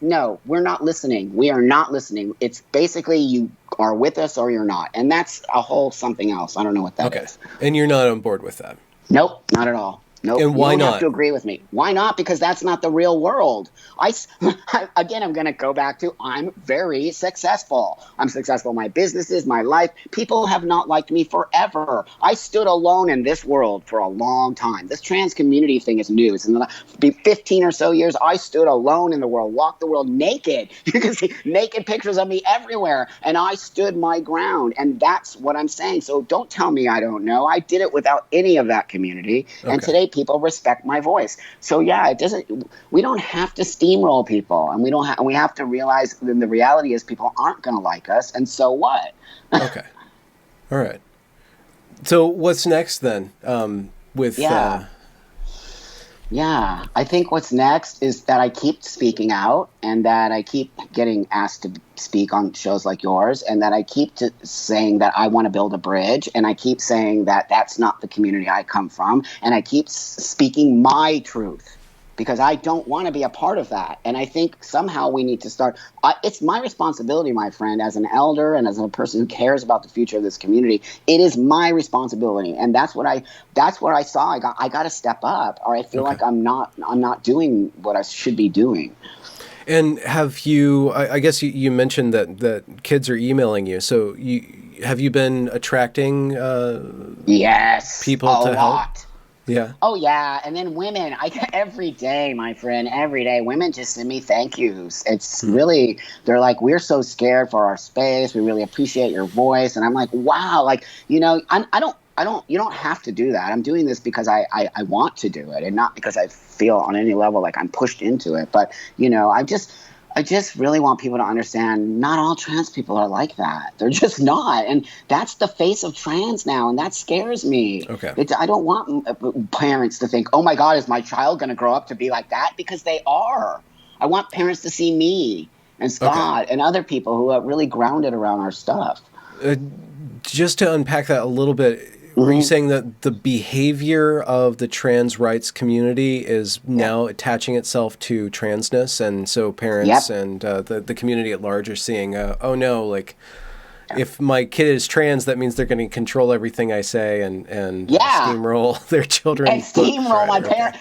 no, we're not listening. We are not listening. It's basically you are with us or you're not. And that's a whole something else. I don't know what that is. And you're not on board with that? Nope, not at all. Nope. And why you don't not? have to agree with me. Why not? Because that's not the real world. Again, I'm going to go back to I'm very successful. I'm successful in my businesses, my life. People have not liked me forever. I stood alone in this world for a long time. This trans community thing is new. In the last 15 or so years, I stood alone in the world, walked the world naked. You can see naked pictures of me everywhere. And I stood my ground. And that's what I'm saying. So don't tell me I don't know. I did it without any of that community. And today, people respect my voice. So yeah, we don't have to steamroll people, and we have to realize that the reality is people aren't going to like us, and so what? Okay. All right. So what's next then? Yeah, I think what's next is that I keep speaking out, and that I keep getting asked to speak on shows like yours, and that I keep saying that I want to build a bridge, and I keep saying that that's not the community I come from, and I keep speaking my truth, because I don't want to be a part of that. And I think somehow we need to start. It's my responsibility, my friend, as an elder and as a person who cares about the future of this community. It is my responsibility, and that's what I saw. I got to step up, or I feel like I'm not doing what I should be doing. And have you? I guess you mentioned that kids are emailing you. So have you been attracting? Yes, people to help. Yeah. Oh, yeah. And then women, every day, my friend, every day, women just send me thank yous. It's really, they're like, we're so scared for our space. We really appreciate your voice. And I'm like, wow, like, you don't have to do that. I'm doing this because I want to do it, and not because I feel on any level like I'm pushed into it. But, I just really want people to understand not all trans people are like that. They're just not. And that's the face of trans now, and that scares me. Okay. I don't want parents to think, oh, my God, is my child going to grow up to be like that? Because they are. I want parents to see me and Scott and other people who are really grounded around our stuff. Just to unpack that a little bit, were you saying that the behavior of the trans rights community is now attaching itself to transness, and so parents and the community at large are seeing, oh no, like if my kid is trans, that means they're going to control everything I say and steamroll their children. And steamroll my parents.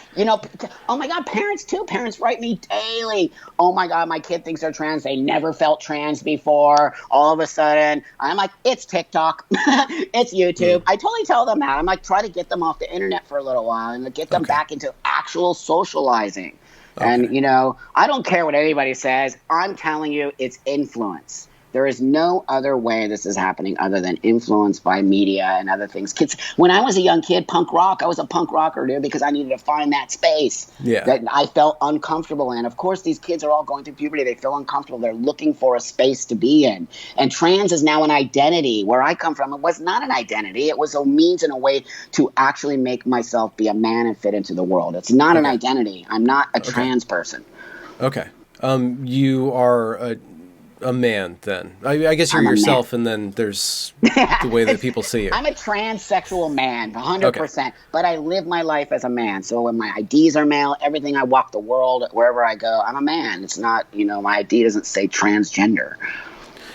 Oh my God, parents too. Parents write me daily. Oh my God, my kid thinks they're trans. They never felt trans before. All of a sudden, I'm like, it's TikTok. It's YouTube. I totally tell them that. I'm like, try to get them off the internet for a little while and get them back into actual socializing. And, I don't care what anybody says. I'm telling you, it's influence. There is no other way this is happening other than influenced by media and other things. Kids, when I was a young kid, punk rock, I was a punk rocker, dude, because I needed to find that space that I felt uncomfortable in. Of course, these kids are all going through puberty. They feel uncomfortable. They're looking for a space to be in. And trans is now an identity. Where I come from, it was not an identity. It was a means and a way to actually make myself be a man and fit into the world. It's not an identity. I'm not a trans person. Okay. You are a man, then. I guess you're yourself, and then there's the way that people see you. I'm a transsexual man, 100%, but I live my life as a man. So when my IDs are male, everything, I walk the world, wherever I go, I'm a man. It's not, my ID doesn't say transgender.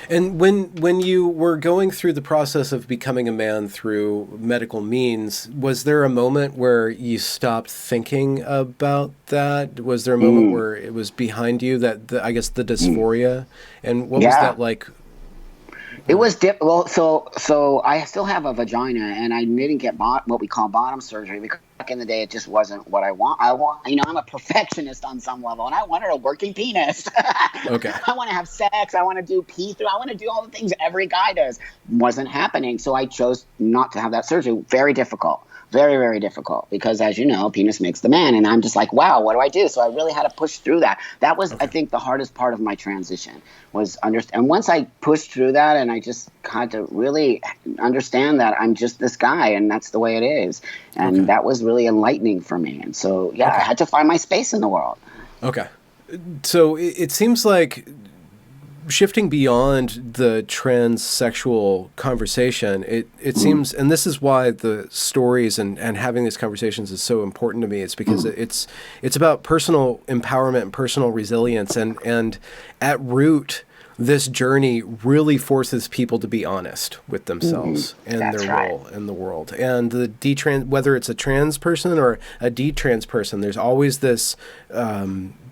And when you were going through the process of becoming a man through medical means, was there a moment where you stopped thinking about that? Was there a moment where it was behind you, that I guess the dysphoria? And what was that like? It was so I still have a vagina, and I didn't get what we call bottom surgery because in the day, it just wasn't what I want. I'm a perfectionist on some level, and I wanted a working penis. Okay. I want to have sex. I want to do pee-through. I want to do all the things every guy does. Wasn't happening, so I chose not to have that surgery. Very difficult. Very, very difficult because, as you know, penis makes the man. And I'm just like, wow, what do I do? So I really had to push through that. That was, I think, the hardest part of my transition was understand. And once I pushed through that and I just had to really understand that I'm just this guy and that's the way it is. And that was really enlightening for me. And so, I had to find my space in the world. Okay. So it seems like shifting beyond the transsexual conversation, it seems, and this is why the stories and having these conversations is so important to me. It's because it's about personal empowerment and personal resilience, and at root, this journey really forces people to be honest with themselves and their role in the world. And whether it's a trans person or a detrans person, there's always this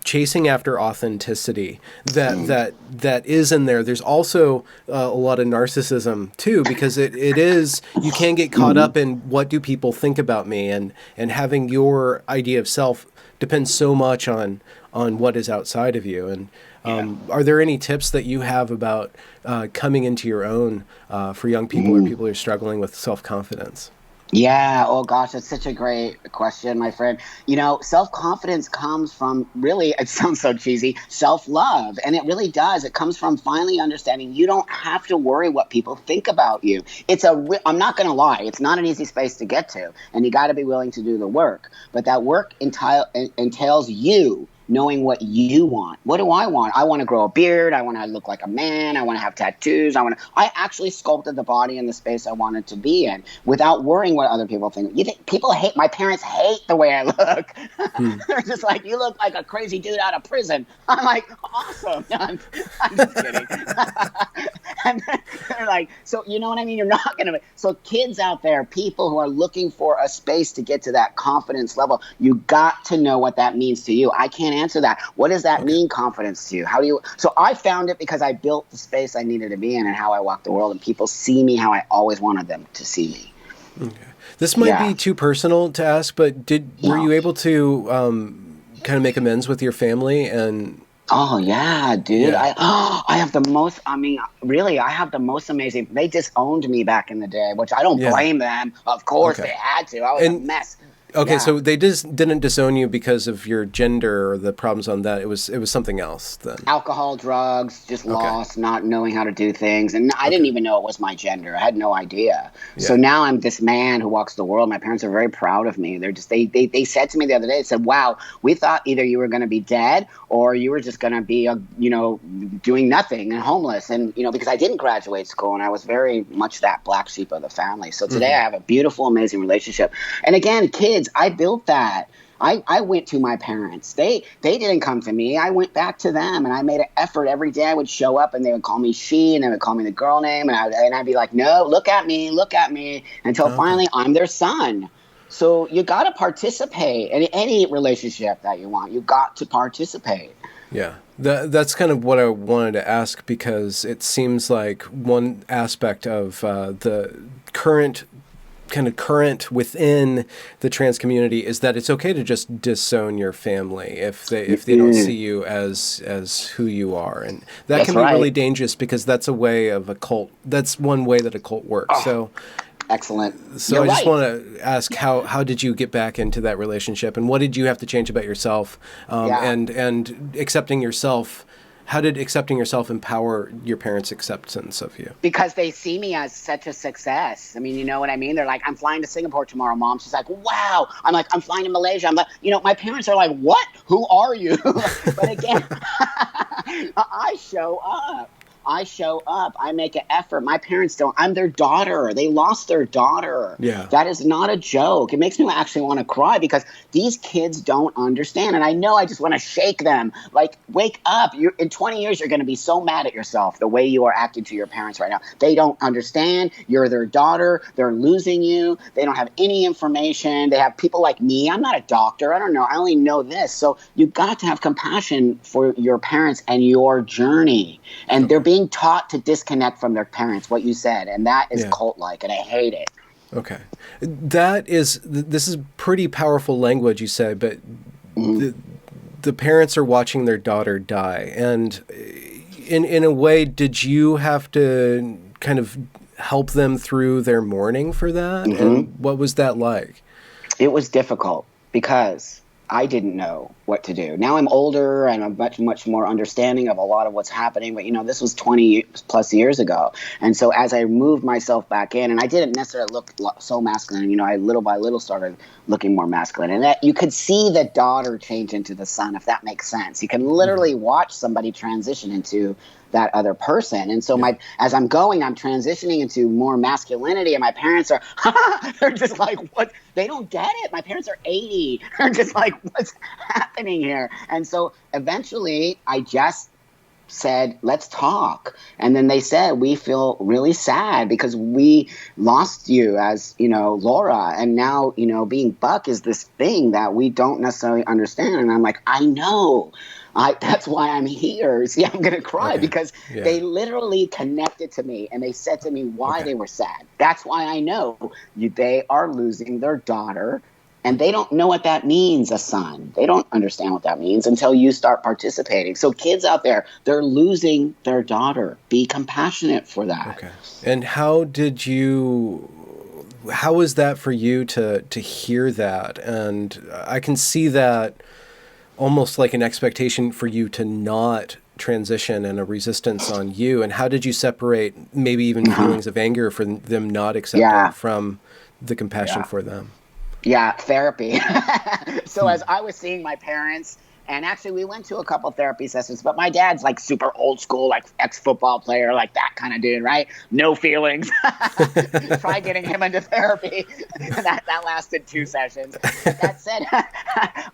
chasing after authenticity that is in there. There's also a lot of narcissism too, because it is, you can get caught up in what do people think about me, and having your idea of self depends so much on what is outside of you. And are there any tips that you have about coming into your own for young people or people who are struggling with self-confidence? Yeah. Oh, gosh, that's such a great question, my friend. Self-confidence comes from, really, it sounds so cheesy, self-love. And it really does. It comes from finally understanding you don't have to worry what people think about you. I'm not going to lie, it's not an easy space to get to. And you got to be willing to do the work. But that work entails you knowing what you want. What do I want? I want to grow a beard. I want to look like a man. I want to have tattoos. I actually sculpted the body in the space I wanted to be in without worrying what other people think. You think people hate, my parents hate the way I look. They're just like, you look like a crazy dude out of prison. I'm like, awesome. No, I'm just kidding. And they're like, so you know what I mean? You're not going to, so kids out there, people who are looking for a space to get to that confidence level, you got to know what that means to you. I can't answer that. What does that mean, confidence to you? How do you? So I found it because I built the space I needed to be in and how I walk the world, and people see me how I always wanted them to see me. Okay. This might be too personal to ask, but were you able to kind of make amends with your family? And oh yeah, dude. Yeah. I have the most. I mean, really, I have the most amazing. They disowned me back in the day, which I don't blame them. Of course, they had to. I was a mess. Okay, so they didn't disown you because of your gender or the problems on that. It was something else then. Alcohol, drugs, just lost, not knowing how to do things. And I didn't even know it was my gender. I had no idea. Yeah. So now I'm this man who walks the world. My parents are very proud of me. They're just they said to me the other day, they said, wow, we thought either you were going to be dead or you were just going to be, doing nothing and homeless. And, because I didn't graduate school and I was very much that black sheep of the family. So today I have a beautiful, amazing relationship. And again, kids, I built that. I went to my parents. They didn't come to me. I went back to them, and I made an effort every day. I would show up, and they would call me she, and they would call me the girl name, and I'd be like, no, look at me, until finally I'm their son. So you got to participate in any relationship that you want. You got to participate. Yeah. That's kind of what I wanted to ask, because it seems like one aspect of the current within the trans community is that it's okay to just disown your family if they don't see you as who you are, and that can be really dangerous, because that's a way of a cult. That's one way that a cult works. So excellent. So I just want to ask, how did you get back into that relationship, and what did you have to change about yourself, and accepting yourself? How did accepting yourself empower your parents' acceptance of you? Because they see me as such a success. I mean, you know what I mean? They're like, I'm flying to Singapore tomorrow, Mom. She's like, wow. I'm like, I'm flying to Malaysia. I'm like, my parents are like, what? Who are you? But again, I show up. I make an effort. My parents don't. I'm their daughter. They lost their daughter. Yeah. That is not a joke. It makes me actually want to cry, because these kids don't understand. And I know I just want to shake them. Like, wake up. In 20 years, you're going to be so mad at yourself the way you are acting to your parents right now. They don't understand. You're their daughter. They're losing you. They don't have any information. They have people like me. I'm not a doctor. I don't know. I only know this. So you got to have compassion for your parents and your journey. And they're being taught to disconnect from their parents, what you said, and that is cult-like, and I hate it. Okay. This is pretty powerful language, you say, but the parents are watching their daughter die. And in a way, did you have to kind of help them through their mourning for that? And what was that like? It was difficult because I didn't know what to do. Now I'm older and I'm much more understanding of a lot of what's happening. But, this was 20 plus years ago. And so as I moved myself back in, and I didn't necessarily look so masculine, I little by little started looking more masculine. And that you could see the daughter change into the son, if that makes sense. You can literally watch somebody transition into that other person. And so as I'm transitioning into more masculinity, and my parents are, they're just like, what? They don't get it. My parents are 80. They're just like, what's happening here? And so eventually I just said, let's talk. And then they said, we feel really sad because we lost you as, Laura. And now, being Buck is this thing that we don't necessarily understand. And I'm like, I know. That's why I'm here. See, I'm going to cry because they literally connected to me and they said to me why they were sad. That's why I know they are losing their daughter. And they don't know what that means, a son. They don't understand what that means until you start participating. So kids out there, they're losing their daughter. Be compassionate for that. Okay. And how was that for you to hear that? And I can see that almost like an expectation for you to not transition and a resistance on you. And how did you separate maybe even feelings of anger for them not accepting from the compassion for them? Yeah, therapy. So as I was seeing my parents, and actually we went to a couple therapy sessions, but my dad's like super old school, like ex-football player, like that kind of dude, right? No feelings. Try getting him into therapy. that lasted 2 sessions. But that said,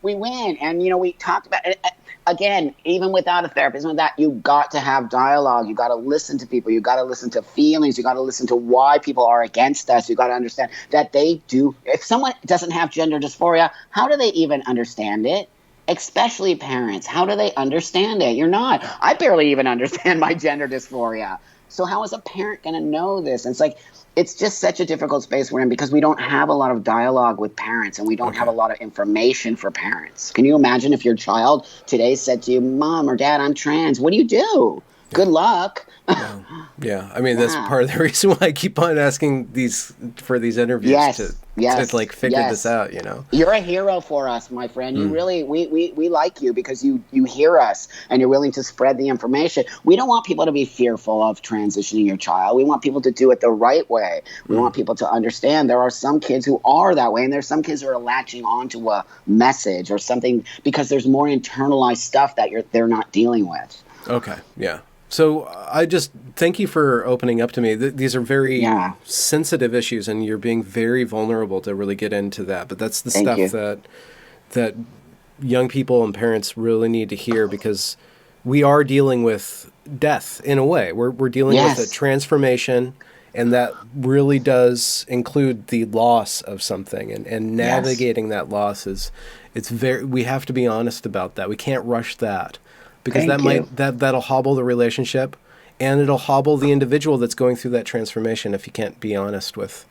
we went and, we talked about it. Again, even without a therapist, you got to have dialogue. You got to listen to people. You got to listen to feelings. You got to listen to why people are against us. You got to understand that they do. If someone doesn't have gender dysphoria, how do they even understand it? Especially parents. How do they understand it? You're not. I barely even understand my gender dysphoria. So how is a parent going to know this? And it's just such a difficult space we're in because we don't have a lot of dialogue with parents and we don't have a lot of information for parents. Can you imagine if your child today said to you, Mom or Dad, I'm trans? What do you do? Good luck. Yeah. I mean, that's part of the reason why I keep on asking for these interviews to figure this out, You're a hero for us, my friend. You really, we like you because you hear us and you're willing to spread the information. We don't want people to be fearful of transitioning your child. We want people to do it the right way. We want people to understand there are some kids who are that way and there's some kids who are latching onto a message or something because there's more internalized stuff that they're not dealing with. Okay. Yeah. So I just thank you for opening up to me. These are very sensitive issues, and you're being very vulnerable to really get into that. But that's the stuff that young people and parents really need to hear because we are dealing with death in a way. We're dealing with a transformation, and that really does include the loss of something. And navigating that loss we have to be honest about that. We can't rush that. Because that'll hobble the relationship and it'll hobble the individual that's going through that transformation if you can't be honest with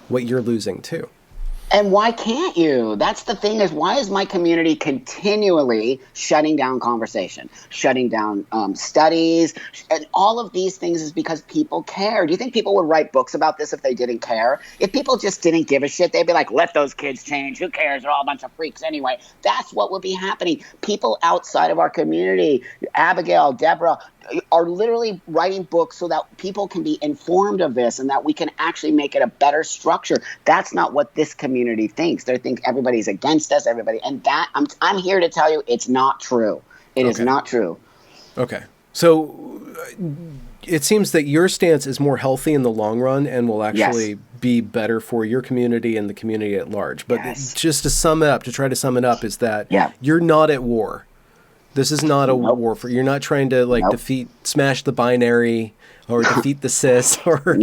what you're losing too. And why can't you? That's the thing is, why is my community continually shutting down conversation, shutting down studies, and all of these things is because people care. Do you think people would write books about this if they didn't care? If people just didn't give a shit, they'd be like, let those kids change. Who cares? They're all a bunch of freaks anyway. That's what would be happening. People outside of our community, Abigail, Deborah, are literally writing books so that people can be informed of this and that we can actually make it a better structure. That's not what this community thinks. They think everybody's against us, and that I'm here to tell you it's not true. It is not true. Okay. So it seems that your stance is more healthy in the long run and will actually be better for your community and the community at large. But just to try to sum it up is that you're not at war. This is not a war you're not trying to smash the binary or defeat the cis or,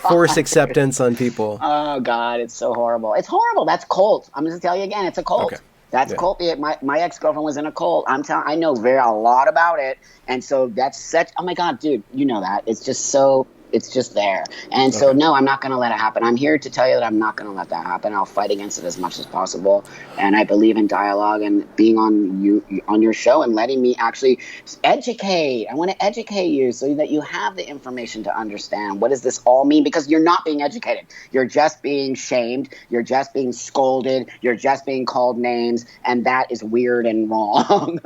force acceptance on people. Oh God, it's so horrible. It's horrible. That's cult. I'm going to tell you again, it's a cult. Okay. That's cult. My ex-girlfriend was in a cult. I know a lot about it. And so that's oh my God, dude, you know that. It's just so It's just there. And so, no, I'm not going to let it happen. I'm here to tell you that I'm not going to let that happen. I'll fight against it as much as possible. And I believe in dialogue and being on your show and letting me actually educate. I want to educate you so that you have the information to understand what does this all mean, because you're not being educated. You're just being shamed. You're just being scolded. You're just being called names. And that is weird and wrong.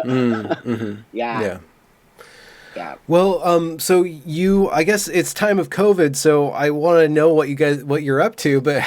Yeah. Yeah. Well, so I guess it's time of COVID, so I want to know what you're up to, but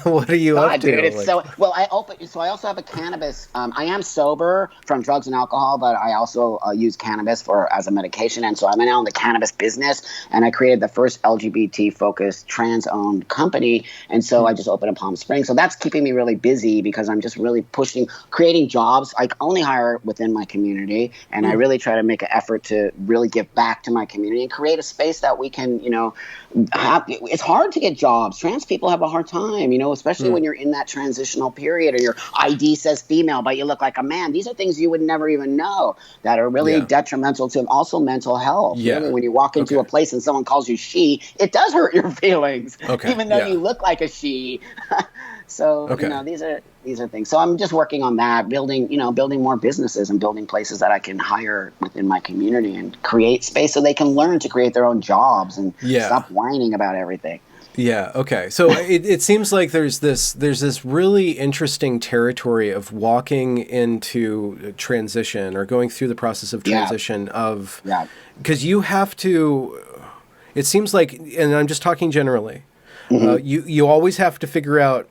what are you up to? Dude, it's I also have a cannabis. I am sober from drugs and alcohol, but I also use cannabis as a medication. And so I'm now in the cannabis business, and I created the first LGBT focused trans owned company. And so I just opened in Palm Springs. So that's keeping me really busy because I'm just really creating jobs. I only hire within my community, and I really try to make an effort to really give back to my community and create a space that we can, it's hard to get jobs. Trans people have a hard time, especially when you're in that transitional period or your ID says female, but you look like a man. These are things you would never even know that are really detrimental to also mental health. Yeah. Really, when you walk into a place and someone calls you she, it does hurt your feelings, even though you look like a she. So, these are things. So I'm just working on that, building more businesses and building places that I can hire within my community and create space so they can learn to create their own jobs and stop whining about everything. Yeah. Okay. So it seems like there's this really interesting territory of walking into transition or going through the process of transition because you have to, it seems like, and I'm just talking generally, you always have to figure out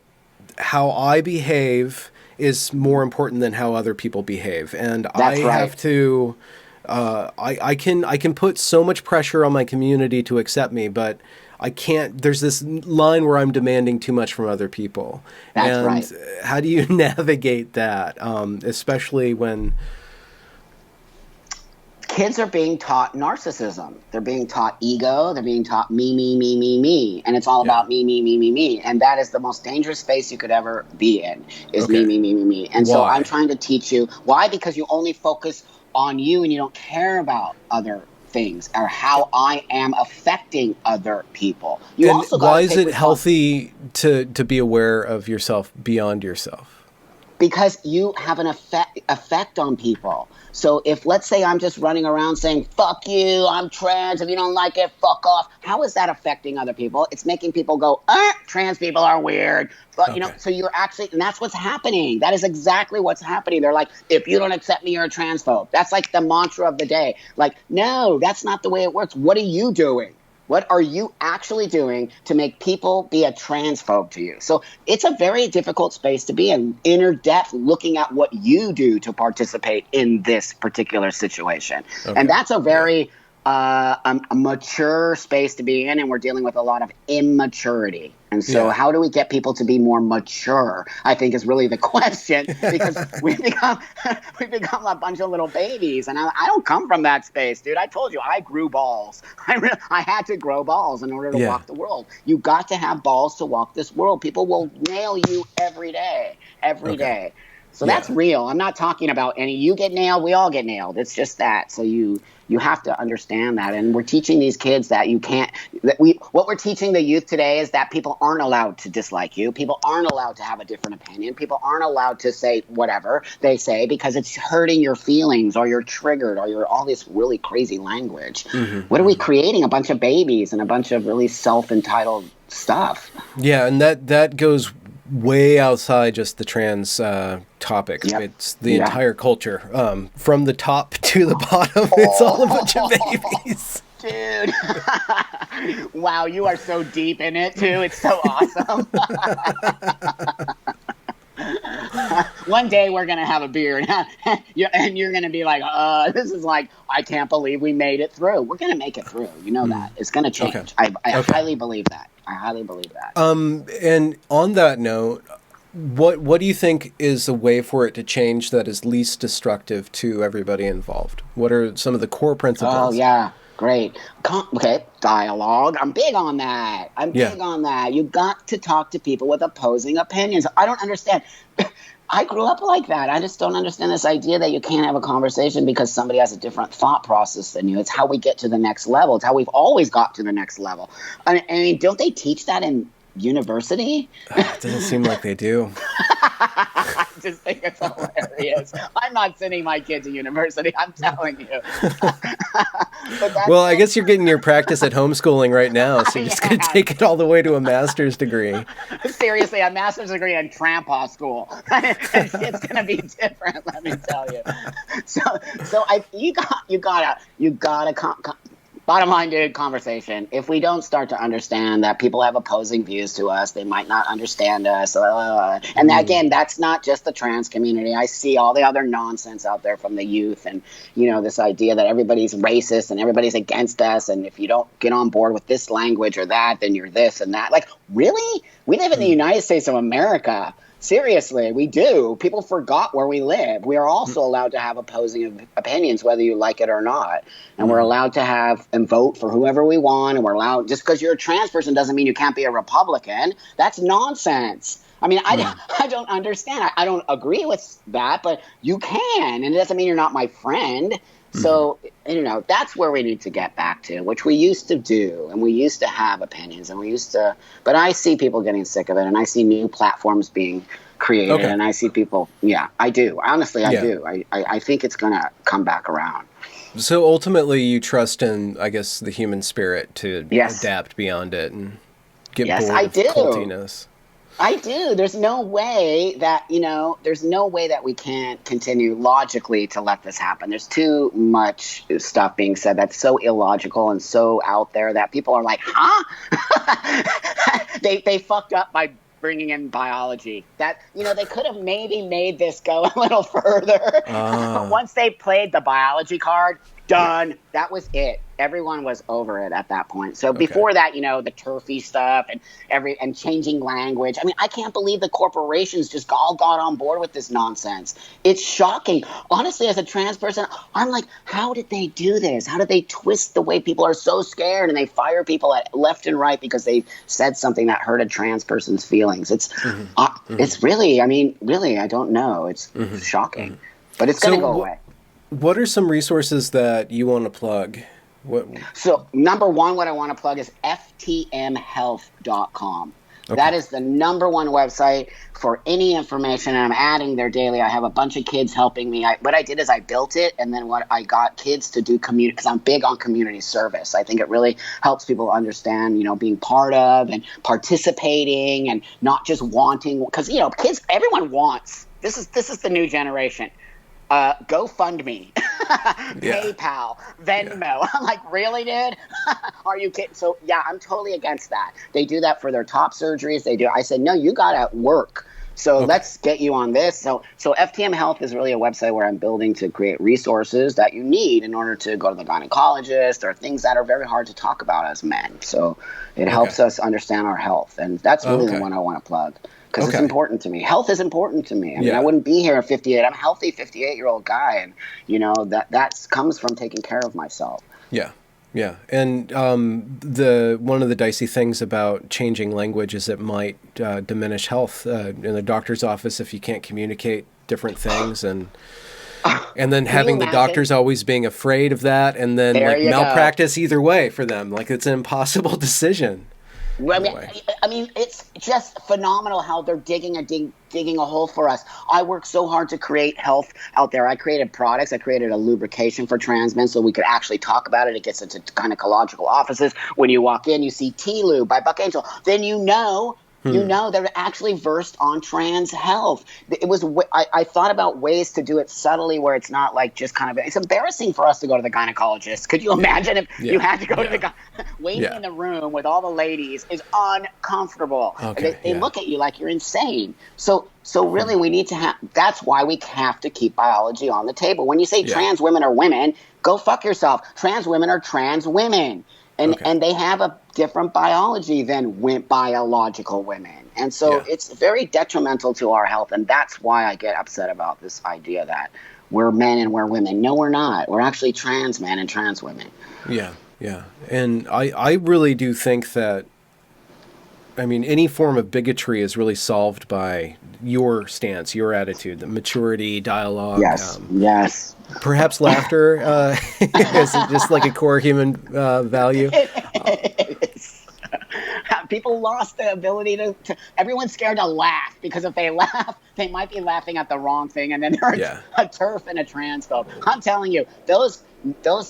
how I behave is more important than how other people behave. And have to, I can put so much pressure on my community to accept me, but I can't, there's this line where I'm demanding too much from other people. That's right. How do you navigate that? Especially when kids are being taught narcissism. They're being taught ego. They're being taught me. And it's all about me. And that is the most dangerous space you could ever be in, is me. And so I'm trying to teach you. Why? Because you only focus on you and you don't care about other things or how I am affecting other people. Why is it healthy to be aware of yourself beyond yourself? Because you have an effect on people. So if, let's say, I'm just running around saying, fuck you, I'm trans, if you don't like it, fuck off. How is that affecting other people? It's making people go, trans people are weird. But, so you're actually, and that's what's happening. That is exactly what's happening. They're like, if you don't accept me, you're a transphobe. That's like the mantra of the day. Like, no, that's not the way it works. What are you doing? What are you actually doing to make people be a transphobe to you? So it's a very difficult space to be in, inner depth, looking at what you do to participate in this particular situation. And that's a very a mature space to be in, and we're dealing with a lot of immaturity. And so how do we get people to be more mature, I think, is really the question, because we've become a bunch of little babies. And I don't come from that space, dude. I told you, I grew balls. I had to grow balls in order to walk the world. You got to have balls to walk this world. People will nail you every day. So that's real. I'm not talking about you get nailed, we all get nailed. It's just that. So you have to understand that. And we're teaching these kids that what we're teaching the youth today is that people aren't allowed to dislike you. People aren't allowed to have a different opinion. People aren't allowed to say whatever they say because it's hurting your feelings, or you're triggered, or you're all this really crazy language. What are we creating? A bunch of babies and a bunch of really self-entitled stuff. Yeah, and that goes way outside just the trans topic. It's the entire culture, from the top to the bottom. It's all a bunch of babies. Dude. Wow, you are so deep in it too. It's so awesome. One day we're going to have a beer and you're going to be like, this is like, I can't believe we made it through. We're going to make it through. You know that. It's going to change. I highly believe that. And on that note, what do you think is a way for it to change that is least destructive to everybody involved? What are some of the core principles? Oh, yeah. Great. Okay. Dialogue. I'm big on that. You got to talk to people with opposing opinions. I don't understand. I grew up like that. I just don't understand this idea that you can't have a conversation because somebody has a different thought process than you. It's how we get to the next level. It's how we've always got to the next level. I mean, don't they teach that in university? It doesn't seem like they do. I just think it's hilarious. I'm not sending my kid to university, I'm telling you. Well, I guess you're getting your practice at homeschooling right now, so you're just going to take it all the way to a master's degree. Seriously, a master's degree in trampa school. It's going to be different, let me tell you. So you gotta. Bottom line, dude, conversation. If we don't start to understand that people have opposing views to us, they might not understand us. And again, that's not just the trans community. I see all the other nonsense out there from the youth and, this idea that everybody's racist and everybody's against us. And if you don't get on board with this language or that, then you're this and that. Like, really? We live in the United States of America. Seriously, we do. People forgot where we live. We are also allowed to have opposing opinions, whether you like it or not. And we're allowed to have and vote for whoever we want. And we're allowed, just because you're a trans person doesn't mean you can't be a Republican. That's nonsense. I mean, I don't understand. I don't agree with that, but you can. And it doesn't mean you're not my friend. So, that's where we need to get back to, which we used to do. And we used to have opinions and but I see people getting sick of it. And I see new platforms being created. Okay. And I see people. Yeah, I do. Honestly, I do. I think it's going to come back around. So ultimately you trust in, I guess, the human spirit to adapt beyond it and get bored of cultiness. I do. There's no way that, we can't continue logically to let this happen. There's too much stuff being said that's so illogical and so out there that people are like, huh? They fucked up by bringing in biology. That, they could have maybe made this go a little further. But once they played the biology card, done. That was it. Everyone was over it at that point. So before that, the turfy stuff and changing language. I mean, I can't believe the corporations just all got on board with this nonsense. It's shocking. Honestly, as a trans person, I'm like, how did they do this? How did they twist the way people are so scared and they fire people at left and right because they said something that hurt a trans person's feelings? It's it's really, I don't know. It's shocking. But it's going to go away. What are some resources that you want to plug? So, number one, what I want to plug is ftmhealth.com. Okay. That is the number one website for any information, and I'm adding there daily. I have a bunch of kids helping me. What I did is I built it, and then what I got kids to do community, because I'm big on community service. I think it really helps people understand, being part of and participating and not just wanting, because, kids, everyone wants. This is the new generation. GoFundMe, PayPal, Venmo. Yeah. I'm like, really, dude? Are you kidding? So, yeah, I'm totally against that. They do that for their top surgeries. They do. I said, no, you got to work. So let's get you on this. So FTM Health is really a website where I'm building to create resources that you need in order to go to the gynecologist or things that are very hard to talk about as men. So it helps us understand our health. And that's really the one I want to plug. Because it's important to me. Health is important to me. I mean, I wouldn't be here at 58. I'm a healthy 58-year-old guy, and that comes from taking care of myself. Yeah, yeah. And one of the dicey things about changing language is it might diminish health in the doctor's office if you can't communicate different things, and then having the doctors always being afraid of that, and then malpractice either way for them. Like, it's an impossible decision. I mean, it's just phenomenal how they're digging a hole for us. I worked so hard to create health out there. I created products. I created a lubrication for trans men so we could actually talk about it. It gets into gynecological offices. When you walk in, you see T-Lube by Buck Angel. Then they're actually versed on trans health. I thought about ways to do it subtly where it's not like just kind of, it's embarrassing for us to go to the gynecologist. Could you imagine if you had to go to the guy? Waiting in the room with all the ladies is uncomfortable. They look at you like you're insane. So really we need to that's why we have to keep biology on the table. When you say trans women are women, go fuck yourself. Trans women are trans women. And they have a different biology than biological women. And so it's very detrimental to our health. And that's why I get upset about this idea that we're men and we're women. No, we're not. We're actually trans men and trans women. Yeah, yeah. And I really do think that I mean, any form of bigotry is really solved by your stance, your attitude, the maturity, dialogue. Yes. Perhaps laughter is just like a core human value. It is. People lost the ability to. Everyone's scared to laugh because if they laugh, they might be laughing at the wrong thing, and then they're a turf and a transphobe. I'm telling you, those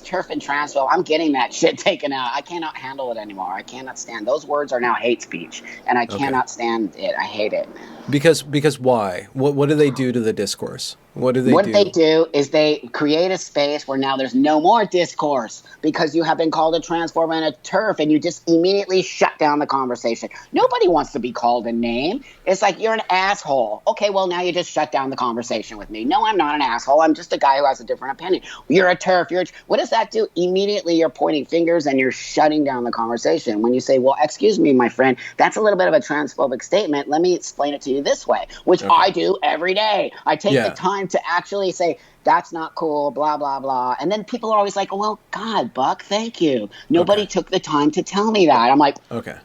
turf and transphobe, I'm getting that shit taken out. I cannot handle it anymore. I cannot stand. Those words are now hate speech, and I cannot stand it. I hate it. Because why? What do they do to the discourse? What do they do? What they do is they create a space where now there's no more discourse because you have been called a transphobe and a turf, and you just immediately shut down the conversation. Nobody wants to be called a name. It's like, you're an asshole. Okay, well, now you just shut down the conversation with me. No, I'm not an asshole. I'm just a guy who has a different opinion. You're a turf. What does that do? Immediately you're pointing fingers and you're shutting down the conversation. When you say, well, excuse me, my friend, that's a little bit of a transphobic statement. Let me explain it to you this way, which I do every day. I take the time to actually say, that's not cool, blah, blah, blah. And then people are always like, oh, well, God, Buck, thank you. Nobody took the time to tell me that. I'm like,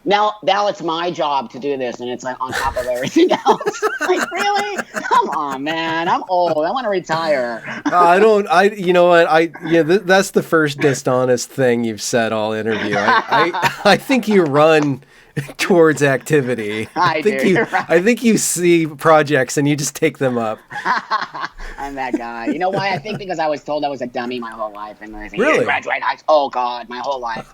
now it's my job to do this. And it's like on top of everything else. Like, really? Come on, man. I'm old. I want to retire. You know what? That's the first dishonest thing you've said all interview. I think you run towards activity. I think you see projects and you just take them up. I'm that guy. You know why? I think because I was told I was a dummy my whole life, and I think, really? Graduate high school. Oh God, my whole life.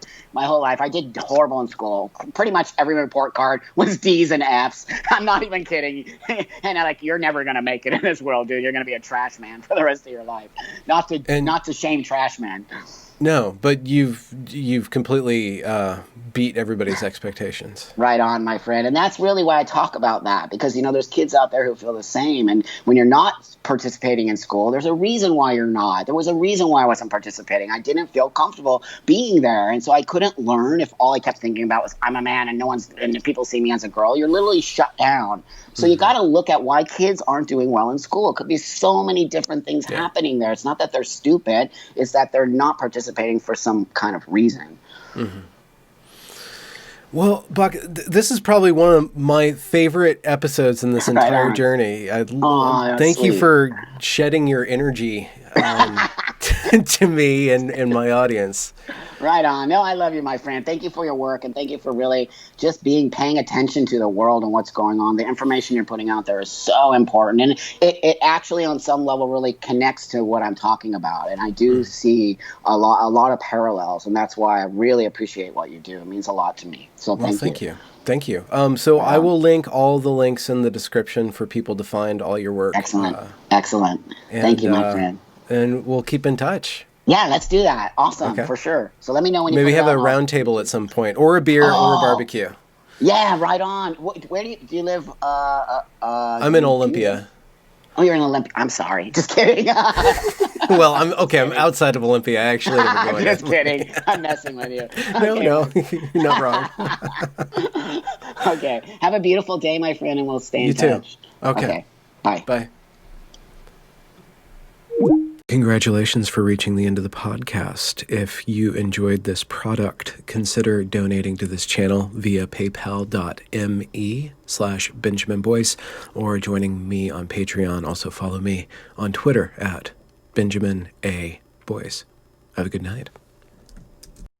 I did horrible in school. Pretty much every report card was D's and F's. I'm not even kidding. And I'm like, you're never gonna make it in this world, dude. You're gonna be a trash man for the rest of your life. Not to shame trash men. No, but you've completely beat everybody's expectations. Right on, my friend. And that's really why I talk about that, because, there's kids out there who feel the same. And when you're not participating in school, there's a reason why you're not. There was a reason why I wasn't participating. I didn't feel comfortable being there. And so I couldn't learn if all I kept thinking about was I'm a man and if people see me as a girl. You're literally shut down. So you got to look at why kids aren't doing well in school. It could be so many different things happening there. It's not that they're stupid. It's that they're not participating for some kind of reason. Mm-hmm. Well, Buck, this is probably one of my favorite episodes in this entire journey. Thank you for shedding your energy to me and my audience. Right on. No, I love you, my friend. Thank you for your work, and thank you for really just paying attention to the world and what's going on. The information you're putting out there is so important, and it actually on some level really connects to what I'm talking about. And I do see a lot of parallels, and that's why I really appreciate what you do. It means a lot to me. So thank you. Thank you. I will link all the links in the description for people to find all your work. Excellent. Thank you, my friend. And we'll keep in touch. Yeah, let's do that. Awesome, for sure. So let me know when you maybe have a round table at some point, or a beer, or a barbecue. Yeah, right on. Where do you live? I'm in Olympia. Oh, you're in Olympia. I'm sorry. Just kidding. Well, I'm outside of Olympia. I actually live in Just kidding. I'm messing with you. Okay. No, you're not wrong. Okay. Have a beautiful day, my friend, and we'll stay in touch. You too. Okay. Bye. Bye. Congratulations for reaching the end of the podcast. If you enjoyed this product, consider donating to this channel via paypal.me/Benjamin Boyce or joining me on Patreon. Also follow me on Twitter at Benjamin A. Boyce. Have a good night.